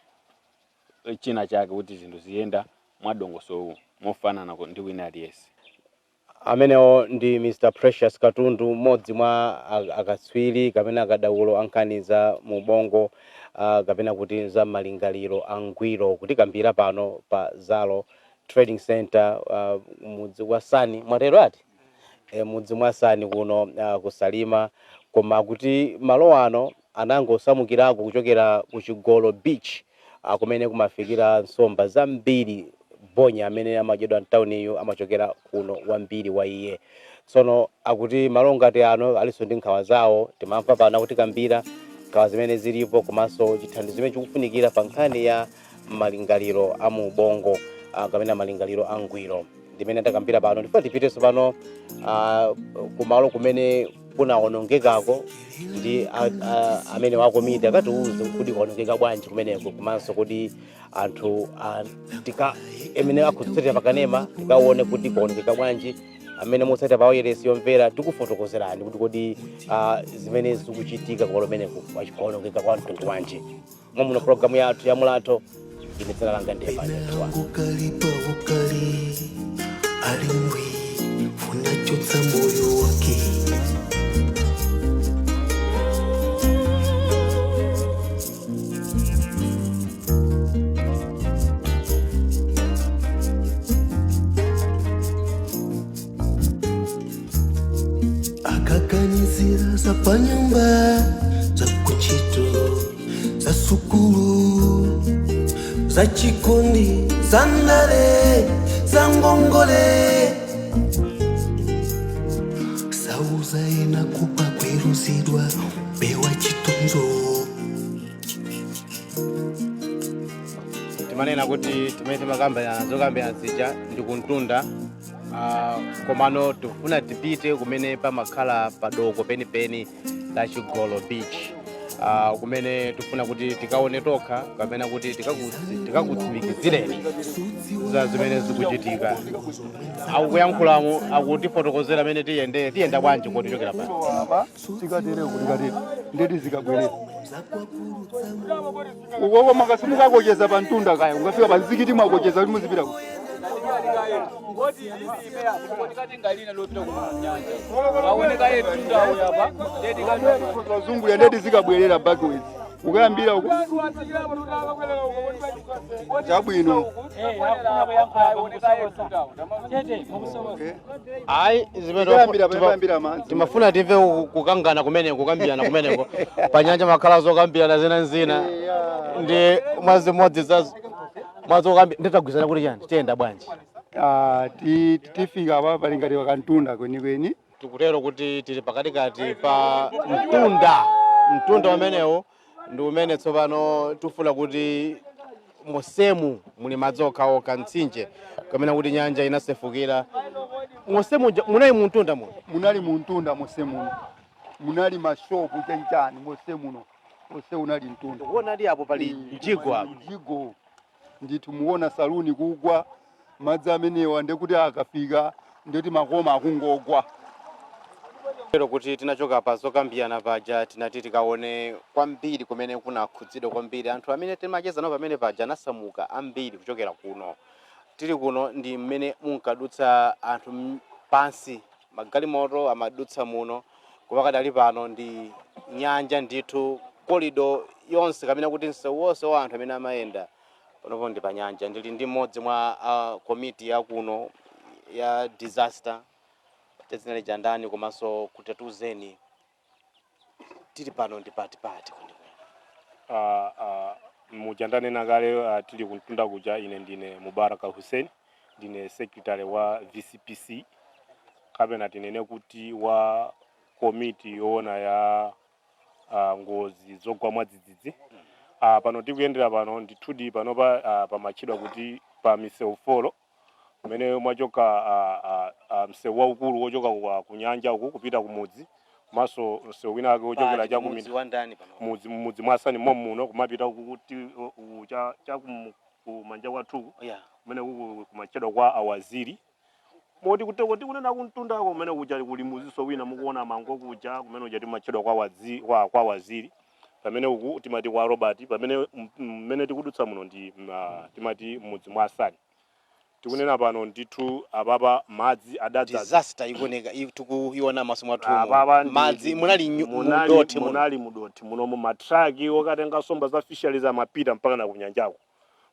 china chake kuti zinthu ziyenda mwadongoso mofanana ndi wina aliyense. Amenewo ndi Mr. Precious Katundu mmodzi mwa akatswiri kapena akadaulo ankhaniza mu bongo kapena kuti za malingaliro angwiro kuti kambira pano pa Zalo Trading Center mudzi wa Sani mwatero ati mudzi mwa Sani kuno kusalima koma kuti malo ano anangosamukirako kuchokera ku Chigolo Beach kumene kumafikira nsomba zambiri bonya amene amadyedwa mtawuni iyo amachokera kuno wambiri wa iye. Tsono akuti malo ngati ano aliso ndi nkhawa zawo timamva pano kuti kambira nkhawa zimene zilipo komanso chithandizo chimene chikufunikira pa nkhani ya malingaliro amu bongo kapena malingaliro angwiro ndimene takambira pano ndipo tipiteso pano kumalo kumene kunaonongekako ndi amene wakomiti akatiuze kuti kuonongeka bwanji kumeneko komanso kuti anthu amene akhutsatira pakanema tikaone kuti kuonongeka bwanji amene mutsatira pa wireless yomvera tikufotokozerani kuti kodi zimene zikuchitika kwa kumeneko kuonongeka kwa mtundu wanji muno programu yathu ya Mulatho ine dzina langa ndi Emmanuel alimwi unachotsa moyo wake akakanizira za panyumba za kuchito za sukulu za chikondi za ndale za ngongole sauza inakupa kweruzidwa bewa chitonzo timanena kuti timene timakambirana zokambirana zija ndi kuntunda komano tikufuna tipite kumene pamakhala padoko penipeni la Chigolo Beach kumene tifuna kuti tikaone tokha kapena kuti tikakutsimikizireni za zimene zikuchitika akuyankhulamo akutifotokozera amene tiyenda bwanji kuti tichokera pano tikatere kuti ndeti zikabwerera ukoko makasimukakocheza pa mtunda kaya ungafika pa mzikiti mwakocheza kuti muzipita ku zungu ya ndeti zikabwerera backwards ukayambira uko chabwino Ayi ukayambira payambira manzi timafuna timve kukangana kumeneko kukambirana kumeneko panyanja makhala zokambirana zina ndi mwazi modzi mwazi okambira nditagwizana kuti chani tiyenda bwanji tifika apa pali ngati wakantunda kwenikweni tikutero kuti tili pakatikati pa mtunda umenewo ndi umene tsopano tifuna kuti mosemu muli madzi okhaokha mtsinje kamene kuti nyanja inasefukira mosemu munali mumtunda muno munali mumtunda mosemuno munali mashopu chanchani mosemuno mose unali mtunda kuona ali apo pali mjigo apo mjigo ndithu muona saluni kugwa madzi amenewa ndekuti akafika ndikuti makoma akungogwa. Lero kuti tinachoka pa zokambirana paja tinati tikaone kwambiri kumene kuna khudzidwa kwambiri anthu amene timacheza nawo pamene paja anasamuka ambiri kuchokera kuno tili kuno ndi mmene munkadutsa anthu pansi magalimoto amadutsa muno kupakadali pano ndi nyanja ndithu kolido yonse kamene kuti msewu wonse wa anthu amene amayenda panopo ndi pa nyanja ndili ndi mmodzi mwa komiti ya kuno ya disaster tezinale jandani komanso kutetuzeni tili pano ndi pati mujandane nakale tili kuntunda kuja ine ndine Mubaraka Hussein ndine secretary wa VCPC kapena tinene kuti wa komiti yoona ya ngozi zogwa mwadzidzidzi pano tikuyendera pano ndithudi pano pa machidwa kuti pa misewu folo umene mwachoka msewu waukulu wochoka kunyanja uku kupita kumudzi maso msewu wina wake wochokera cha mudzi mwasani muno kumapita kuti cha kumanja kwathu umene kumachedwa kwa awaziri moti kuti kunena kuntunda kumene kuja kuli muziso wina mukuona mango kuja kumene uja timachedwa kwa waziri pamene uku timati kwa Robert pamene mmene tikudutsa muno ndi timati mudzi mwasani tikunena pano ndithu apapa madzi adadza disaster ikoneka tikuiona maso mwathu madzi munali mudoti muno mu matraki okatenga somba za fisheries amapita mpaka na kunyanjako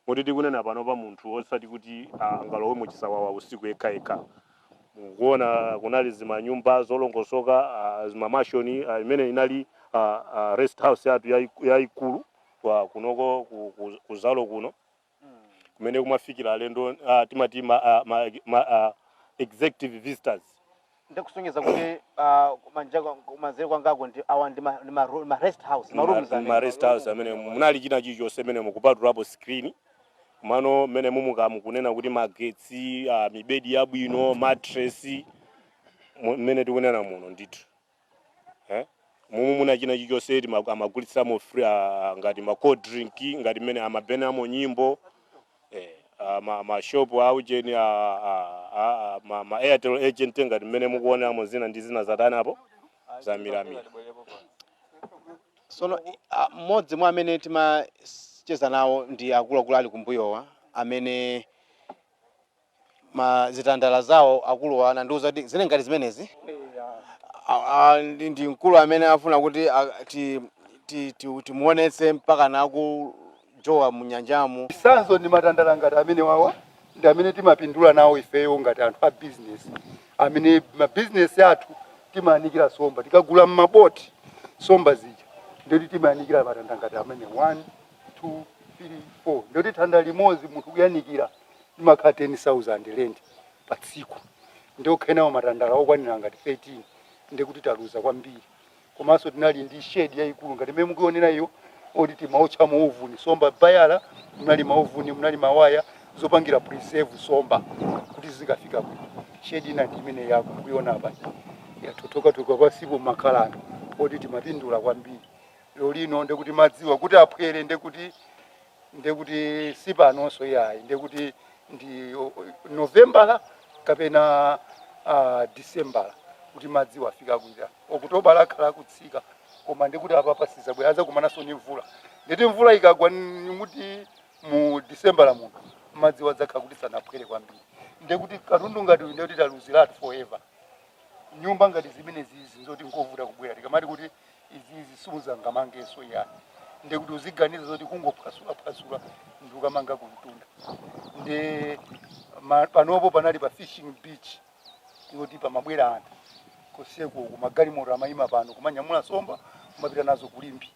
moti tikunena pano pa munthu osati kuti angalowe mu chisawawa usiku ekha mukuona kunali zimanyumba zolongosoka zimamashoni imene inali rest house yathu yaikulu kunoko kuzalo kuno kumene kumafikira alendo timati executive visitors ndakusonyeza kuti manzere kwangako ndi awa ndi ma rest house ma rest house amene munali china chilichonse mene mukupatulapo screen mano mene mukunena kuti magetsi mibedi yabwino mattress mene tikunena muno ndithu muna china chilichonse amagulitsamo free ngati ma cold drink ngati mene amabenamo nyimbo ma shop aujeni ma Airtel agent ngati mmene mukuona muzina ndi zina zatanapo za miramira sono mmodzi mwa amene timacheza nawo ndi akuluakulu ali kumbuyowa amene zitandala zawo akuluwa anandiuza kuti zine ngati zimenezi ndi mkulu amene afuna kuti timuonetse mpaka naku jowa munyanjamu sanzo ndi matandala ngati amene wawa ndi amene timapindula nawo ifeyo ngati anthu a business amene ma business athu timanikira somba tikagula mmaboti somba zija ndoti timanikira matandala ngati amene 1 2 3 4 ndoti thanda limodzi munthu kuyanikira timakhala 10,000 rand pa tsiku ndokhenawo matandala okwanira ngati 13 ndikuti taluza kwambiri komanso tinali ndi shade yayikulu ngati mmene mukuonera iyo oti timaucha maovuni somba bayala munali maovuni munali mawaya zopangira preserve somba kuti zikafika ku shade ina ndi imene yako kuiona apa yatotoka pasipo makhalano oti timapindula kwambiri lero lino ndekuti madziwa kuti apwere ndekuti sipanonso yayi ndekuti ndi November kapena December kuti madziwa afika kuita Oktoba lakhala kutsika koma ndikuti apa pasiza bwe aza kumanaso ni mvula ndeti mvula ikagwa muti mu December la muno madziwa dzakha kuti sanapwere kwambiri ndekuti katundu ngati ndekuti taluziratu forever nyumba ngati zimene zizi nzoti ngovuta kubwera tikamati kuti izi sumuza ngamangeso yani ndekuti uziganiza zoti kungophwasula ndiukamanga kumtunda ndi panopo panali pa fishing beach ingoti pamabwera anthu kuseko kumagalimoto amayima pano kumanyamula somba kumapita nazo kulimbi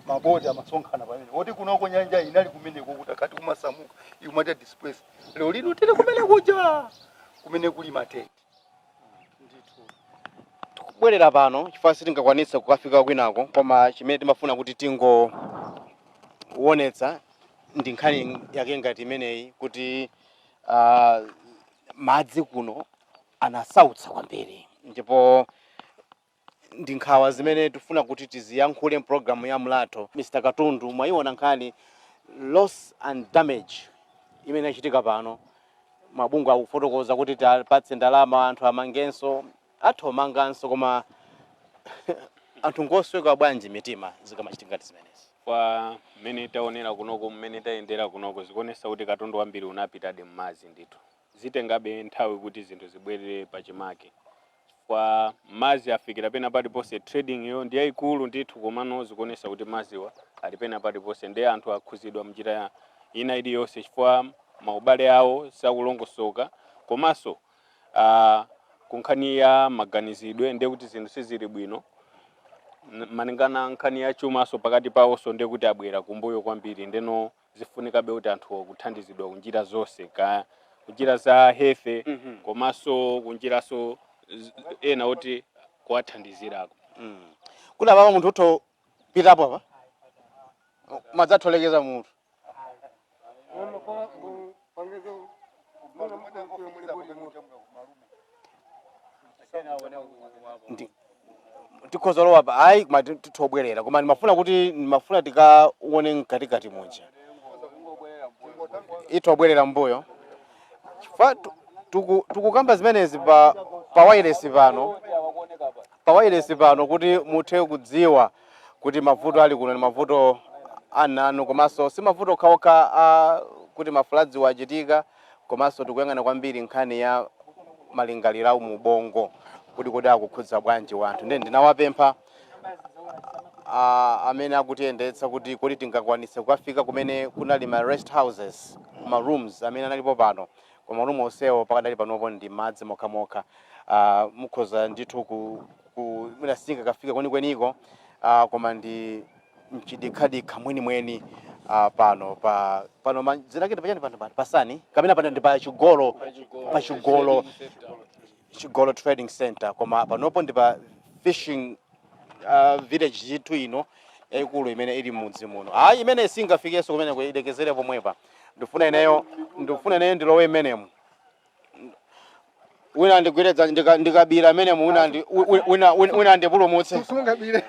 maboti amasonkhana pamene oti kunoko nyanja inali kumeneko kuti akati kumasamuka ikumati displace lero lino tili kumene kuja kumene kuli matenti tikubwerera pano chifukwa sitingakwanitse kukafika kwinako koma chimene timafuna kuti tingoonetsa ndi nkhani yake ngati imeneyi kuti madzi kuno anasautsa kwambiri ndipo ndi nkhawa zimene tifuna kuti tiziyankhule mpulogalamu ya Mlatho. Mr. Katundu, mwayiona nkhani loss and damage imene yachitika pano, mabungwe akufotokoza kuti tipatse ndalama anthu amangenso athu omanganso koma anthu ngosweka bwanji mitima zikamachitika ngati zimenezi. Kwa mmene taonera kunoko mmene tayendera kunoko zikuonesa kuti katundu wambiri unapitadi m'madzi ndithu zitengabe nthawi kuti zinthu zibwerere pachimake kwa madzi afikira pena paliponse trading yo ndi yayikulu ndithu komano zikuonesa kuti madziwa ali pena paliponse ndi anthu akhuzidwa mnjira ina iliyonse chifukwa maubale awo sakulongosoka komanso kunkhani ya maganizidwe ndiye kuti zinthu sizili bwino maningana nkhani ya chumaso pakati pawonso ndiye kuti abwera kumbuyo kwambiri ndeno zifunikabe kuti anthu kuthandizidwa kunjira zonse ka kunjira za hefe komanso kunjiraso ena oti kuwathandizirako. Kuna baba munthu utho pitapo apa madzatholekeza munthu tikhozolowa apa ayi koma titobwerera koma ndimafuna kuti tikaone mkatikati muja itobwerera mbuyo chifukwa tukukamba zimenezi pa wireless pano kuti muthe kudziwa kuti mavuto ali kuno ni mavuto ananu komanso si mavuto okhaokha kuti mafulazi wachitika komanso tikuyang'ana kwambiri nkhani ya malingaliro mu ubongo kuti akukhudza bwanji wanthu ndi ndinawapempha amene akutiyendetsa kuti tingakwanise kukafika kumene kunali ma rest houses ma rooms amene analipo pano koma room onsewo pakadali panopo ndi madzi mokhamokha mukhoza ndithu minasinga kafika kwenikweniko koma ndi mchidikadika mwenimweni pano zinakita pachani pano pasani kamene pano ndi pa Chigolo Trading Center koma panopo ndi pa fishing village jitu ino yayikulu imene ili mudzi muno imene singafikenso kumene kuidekezere pomwepa ndifuna ineyo ndilowe imenemu wina ndigwiredza ndikabira imenemu wina ndipulumutse usungabire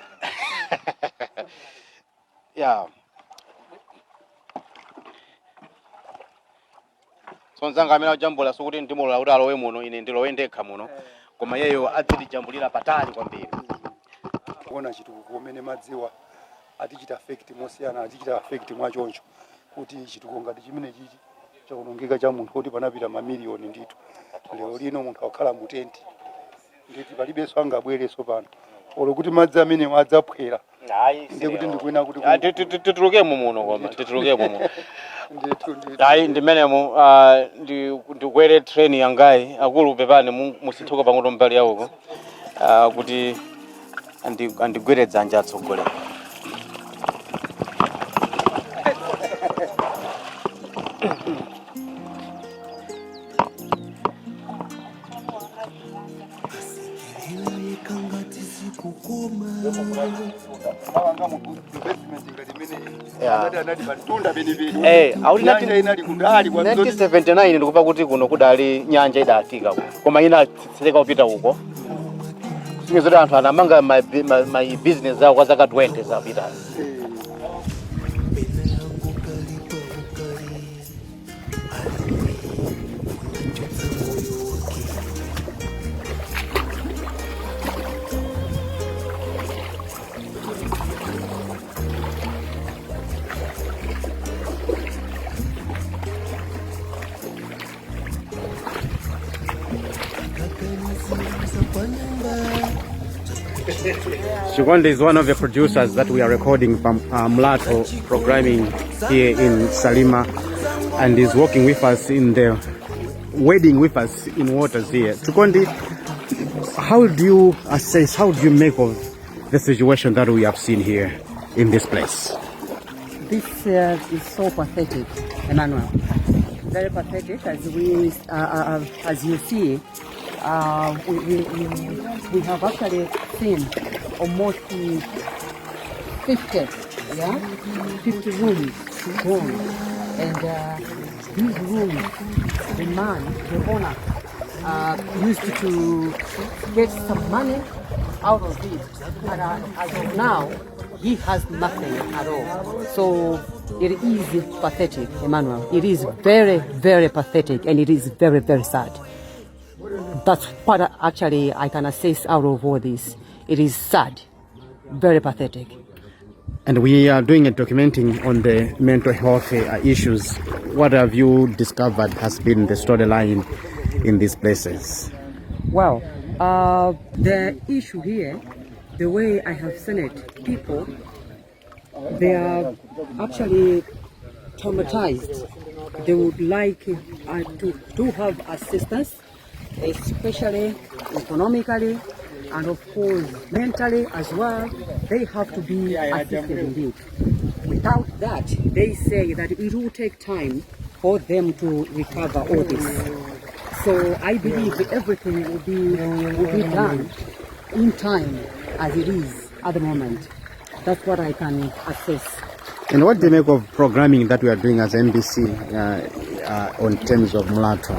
yeah sonzanga amene ajambula sokuti ndimulula kuti alowe muno ine ndilowe ndekha muno koma yeyo adzitijambulira patali kwambiri kuona chitukuko kumene madziwa atichita affect mosiyana atichita affect mwachoncho kuti chitukuko ngati chimene chichi chakunongeka cha munthu kuti panapita mamiliyoni ndithu lero lino munthu akhala mu tenti nditi palibenso angabwereso pano olo kuti madzi amene adzaphwera ndiye kuti ndikuina kuti titulukemo muno koma titulukemo muno ndimenemu ndikwere train yangayi akulu pepani musithuka pang'ono mbali yawoko kuti andigwere dzanja atsogolera auli 1979 ndikupa kuti kuno kudali nyanja idatika koma ina tsileka kupita uko singezo anthu anamanga my business awo kwa zaka 20 zapita Kakani siasa kwa nyumba Chikondi is one of the producers that we are recording from Mlato programming here in Salima, and is working with us in the wedding with us in Waters here. Chikondi, how do you assess, how do you make of the situation that we have seen here in this place? This is so pathetic, Emmanuel. Very pathetic, as we, as you see, we have actually seen almost 50 rooms gone, and these rooms, the man, the owner, used to get some money out of it, and as of now, he has nothing at all. So it is pathetic, Emmanuel. It is very, very pathetic, and it is very, very sad. That's what actually I can assess out of all this. It is sad, very pathetic. And we are doing a documenting on the mental health issues. What have you discovered has been the storyline in these places? Well, the issue here, the way I have seen it, people, they are actually traumatized. They would like to have assistance, especially economically, and of course mentally as well. They have to be assisted indeed. Without that, they say that it will take time for them to recover all this. So I believe that everything will be done in time as it is at the moment. That's what I can assess. And what do you make of programming that we are doing as NBC on terms of Mlato,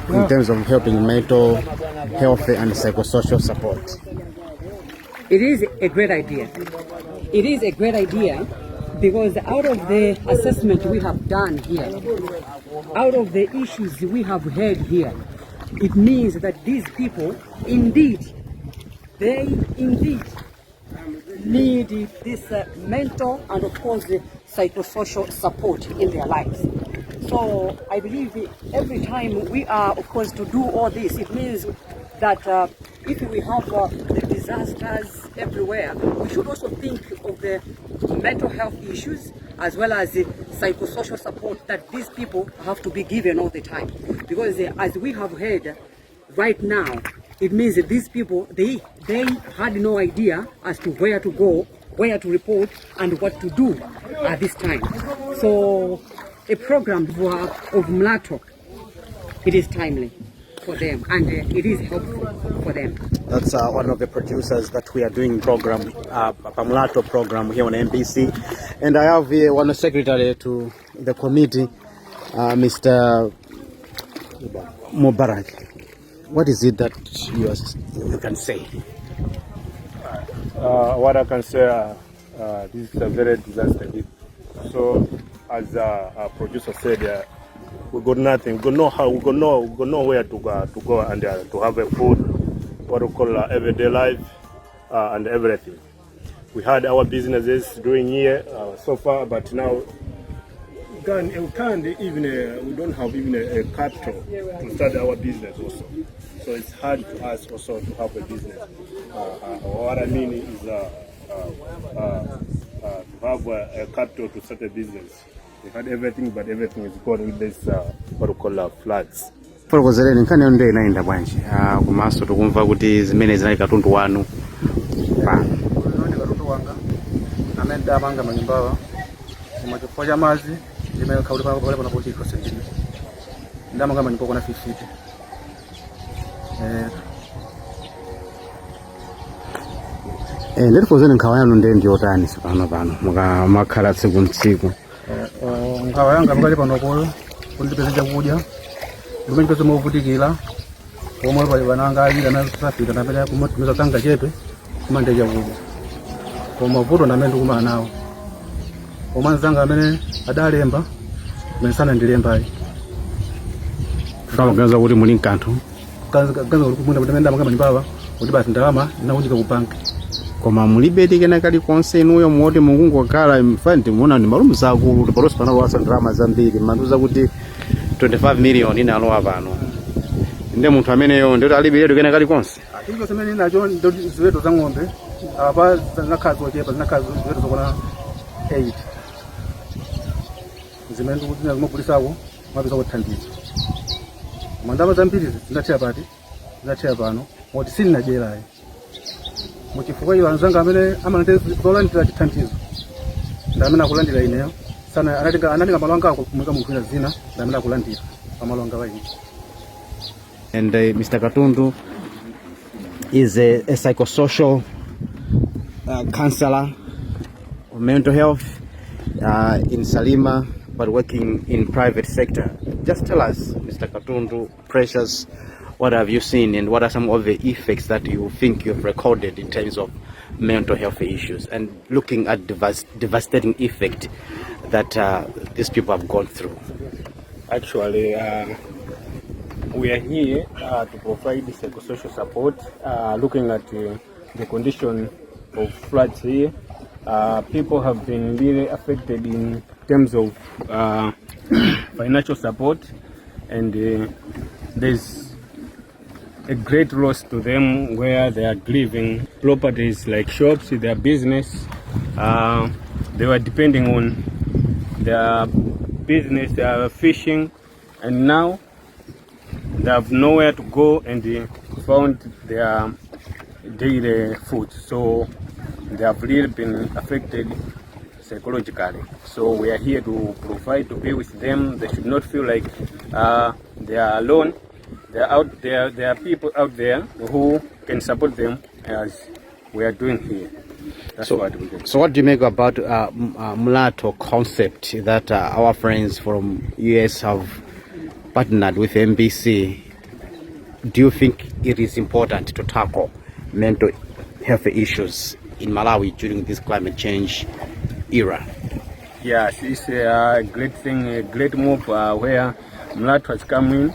in terms of helping mental health and psychosocial support? It is a great idea. It is a great idea because out of the assessment we have done here, out of the issues we have heard here, it means that these people indeed need this mental and of course the psychosocial support in their lives. So I believe every time we are of course to do all this, it means that if we have the disasters everywhere, we should also think of the mental health issues as well as the psychosocial support that these people have to be given all the time. Because as we have heard right now, it means that these people, they had no idea as to where to go, where to report, and what to do at this time. So a program of Mlato, it is timely for them, and it is helpful for them. That's one of the producers that we are doing program, Mlato program here on NBC. And I have here one secretary to the committee, Mr. Mubarak. What is it that you can say? What I can say, this is a very disaster hit. So, as our producer said, we got nothing. We got no how. We got nowhere to go and to have a food, what we call everyday life, and everything. We had our businesses doing here so far, but now we don't have even a capital to start our business also. So it's hard to us also to have a business. What I mean is to have a capital to start a business. We had everything, but everything is gone with this what we call floods. Fokozereni nkhani yo ndio inaenda bwanji kumaso tukumva kuti zimene zinali katundu wanu pa katundu wanga amene apanga manyumbawa koma chifukwa cha madzi limene khauli pale pana kuti ikosendini ndamanga manyumba kona 50 ndirikozeni nkhawa yanu ndi yotani pano mukamakhala tsiku ntsiku. Nkhawa yanga pakali panopo kuti ndipeze chakudya ndimene ndipeze movutikira pomwe pali vananga ayira nasafika napita kumatumiza tanga chepe kumande chakudya koma vuto ndamene ndikumana nawo koma nzanga amene adalemba mesana ndilembayi kuganiza kuti muli nkanthu ganza kuti kumunda kuti ndamanga manyumbawa kuti basi ndalama ndinakunjika ku bank koma mulibeti kena kali konse inuyo moti mukungokhala mfandi muona ndi malumu zakulu tipolosi panalo wasa ndalama zambiri manduza kuti 25 million inalowa pano Nde munthu ameneyo ndoti alibe kena kali konse. Icho semene nacho ndoti ziweto za ng'ombe apa zinakhazi ochepa zinakhazi ziweto zokwana 8 zimene ndikuti zinakumagulisako mapeza kuthandiza mandama zambiri zinathera pati zinathera pano moti sindinadyerayi muchifukwa iwo anzanga amene amalandira chithandizo ndi amene akulandira ineyo sana anatenga malo anga kumweka munthu wina zina ndi amene akulandira pamalo anga waine. And Mr. Katundu is a psychosocial counselor of mental health in Salima, but working in private sector. Just tell us, Mr. Katundu, Precious, what have you seen and what are some of the effects that you think you've recorded in terms of mental health issues and looking at devastating effect that these people have gone through? Actually, we are here to provide psychosocial support, looking at the condition of floods here. People have been really affected in terms of financial support, and there's a great loss to them where they are grieving properties like shops, their business. They were depending on their business, fishing, and now they have nowhere to go and they found their daily food. So they have really been affected psychologically. So we are here to provide, to be with them. They should not feel like they are alone. They are out there. There are people out there who can support them as we are doing here. That's what we do. So what do you make about Mulato concept that our friends from US have partnered with MBC? Do you think it is important to tackle mental health issues in Malawi during this climate change era? Yes, it's a great thing, a great move where Mulato has come in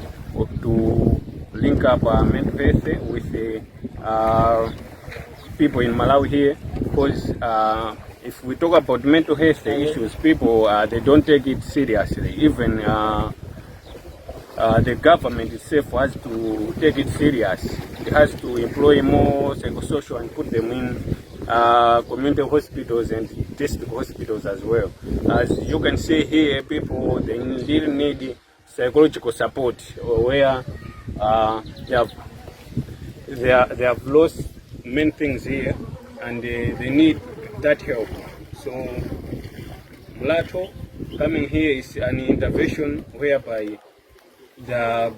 to link up mental health with people in Malawi here, because if we talk about mental health issues, people they don't take it seriously. Even the government itself has to take it serious. It has to employ more psychosocial and put them in community hospitals and district hospitals as well. As you can see here, people they really need psychological support, where they have lost many things here, and they need that help. So Mulato coming here is an intervention whereby they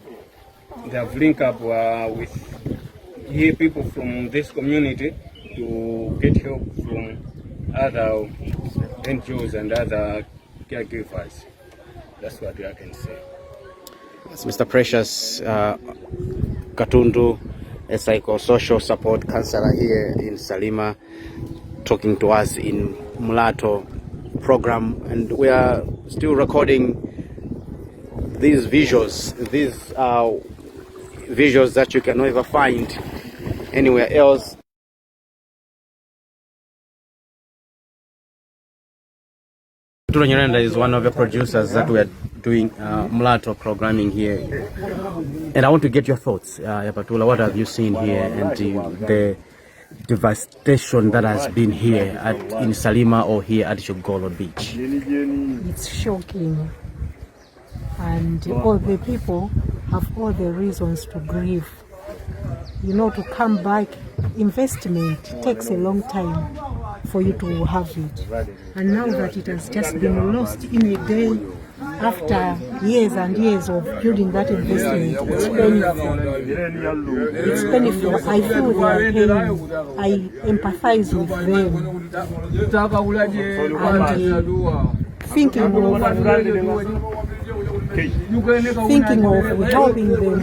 have linked up with here people from this community to get help from other NGOs and other caregivers. That's what I can say. Mr. Precious Katundu, a psychosocial support counselor here in Salima, talking to us in Mulato program, and we are still recording these visuals. These are visuals that you can never find anywhere else. Arturo Nyirenda is one of the producers that we are doing Mulato programming here, and I want to get your thoughts, Yapatula. What have you seen here and the devastation that has been here in Salima or here at Chogolo Beach? It's shocking, and all the people have all the reasons to grieve. You know, to come back, investment takes a long time for you to have it, and now that it has just been lost in a day after years and years of building that investment, it's painful. It's painful. I feel their pain. I empathize with them, and thinking of helping them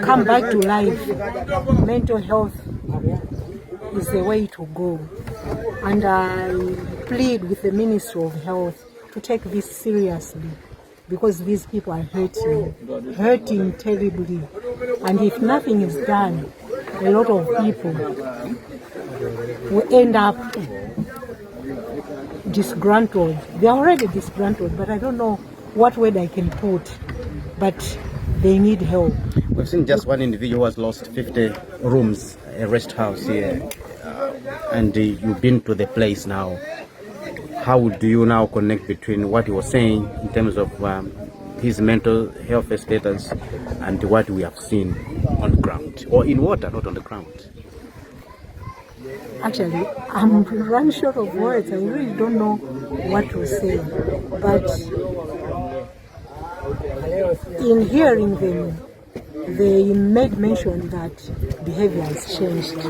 come back to life. Mental health is the way to go, and I plead with the Ministry of Health to take this seriously, because these people are hurting terribly, and if nothing is done, a lot of people will end up disgruntled. They are already disgruntled, but I don't know what word I can put, but they need help. We've seen just one individual who has lost 50 rooms, a rest house here, and you've been to the place now. How do you now connect between what he was saying in terms of his mental health status and what we have seen on the ground, or in water, not on the ground? Actually, I'm running short of words. I really don't know what to say. But in hearing them, they made mention that behavior has changed.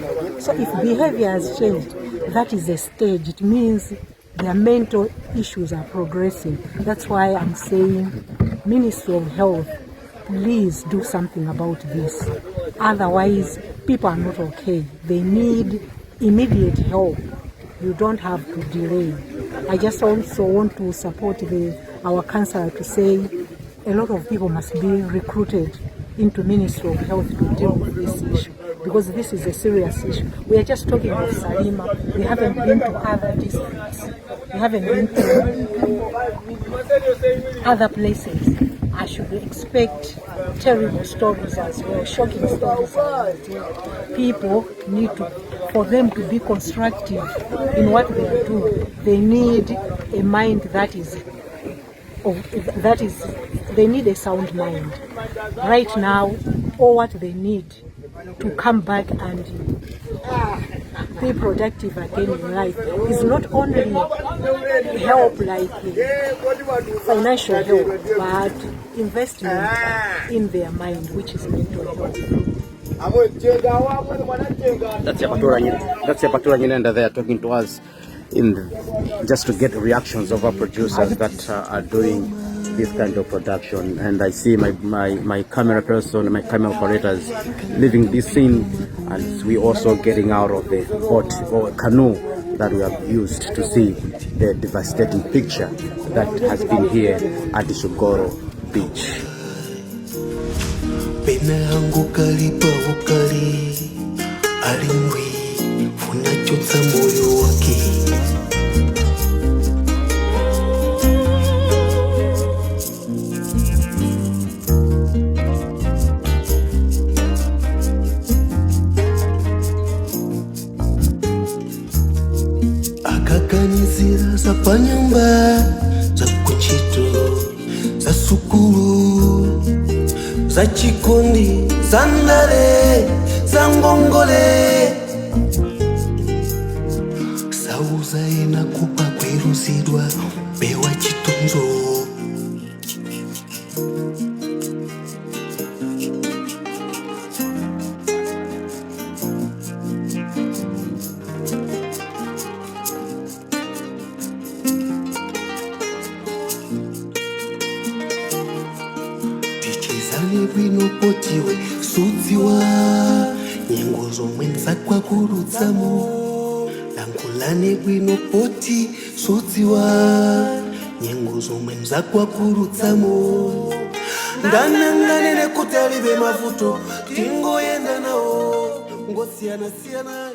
So if behavior has changed, that is a stage. It means their mental issues are progressing. That's why I'm saying, Ministry of Health, please do something about this. Otherwise, people are not okay. They need immediate help. You don't have to delay. I just also want to support our councillor to say a lot of people must be recruited into Ministry of Health to deal with this issue, because this is a serious issue. We are just talking of Salima. We haven't been to other districts. We haven't been to other places. I should expect terrible stories as well, shocking stories as well. People need for them to be constructive in what they are doing. They need a mind they need a sound mind. Right now, all what they need to come back and be productive again in life is not only help like financial help, but investment in their mind, which is mental health. That's Yapatula Nyinenda there talking to us just to get reactions of our producers that are doing this kind of production. And I see my camera person, my camera operators leaving this scene, and we also getting out of the boat or canoe that we have used to see the devastating picture that has been here at the Shogoro beach. Pena hangu kalipa ukali alimwi funachotsa moyo wake. Akaganizira za panyumba za kuchito za sukulu za chikondi za ndale za ngongole sauza inakupa kweruzidwa bewa chitunzo bwino potiwe sudziwa nyengo zomwe nzakwa kurudzamo langulane bwino poti sudziwa nyengo zomwe nzakwa kurudzamo ndananganene kuti alibe mavuto tingoyenda nawo ngosiyana siyana.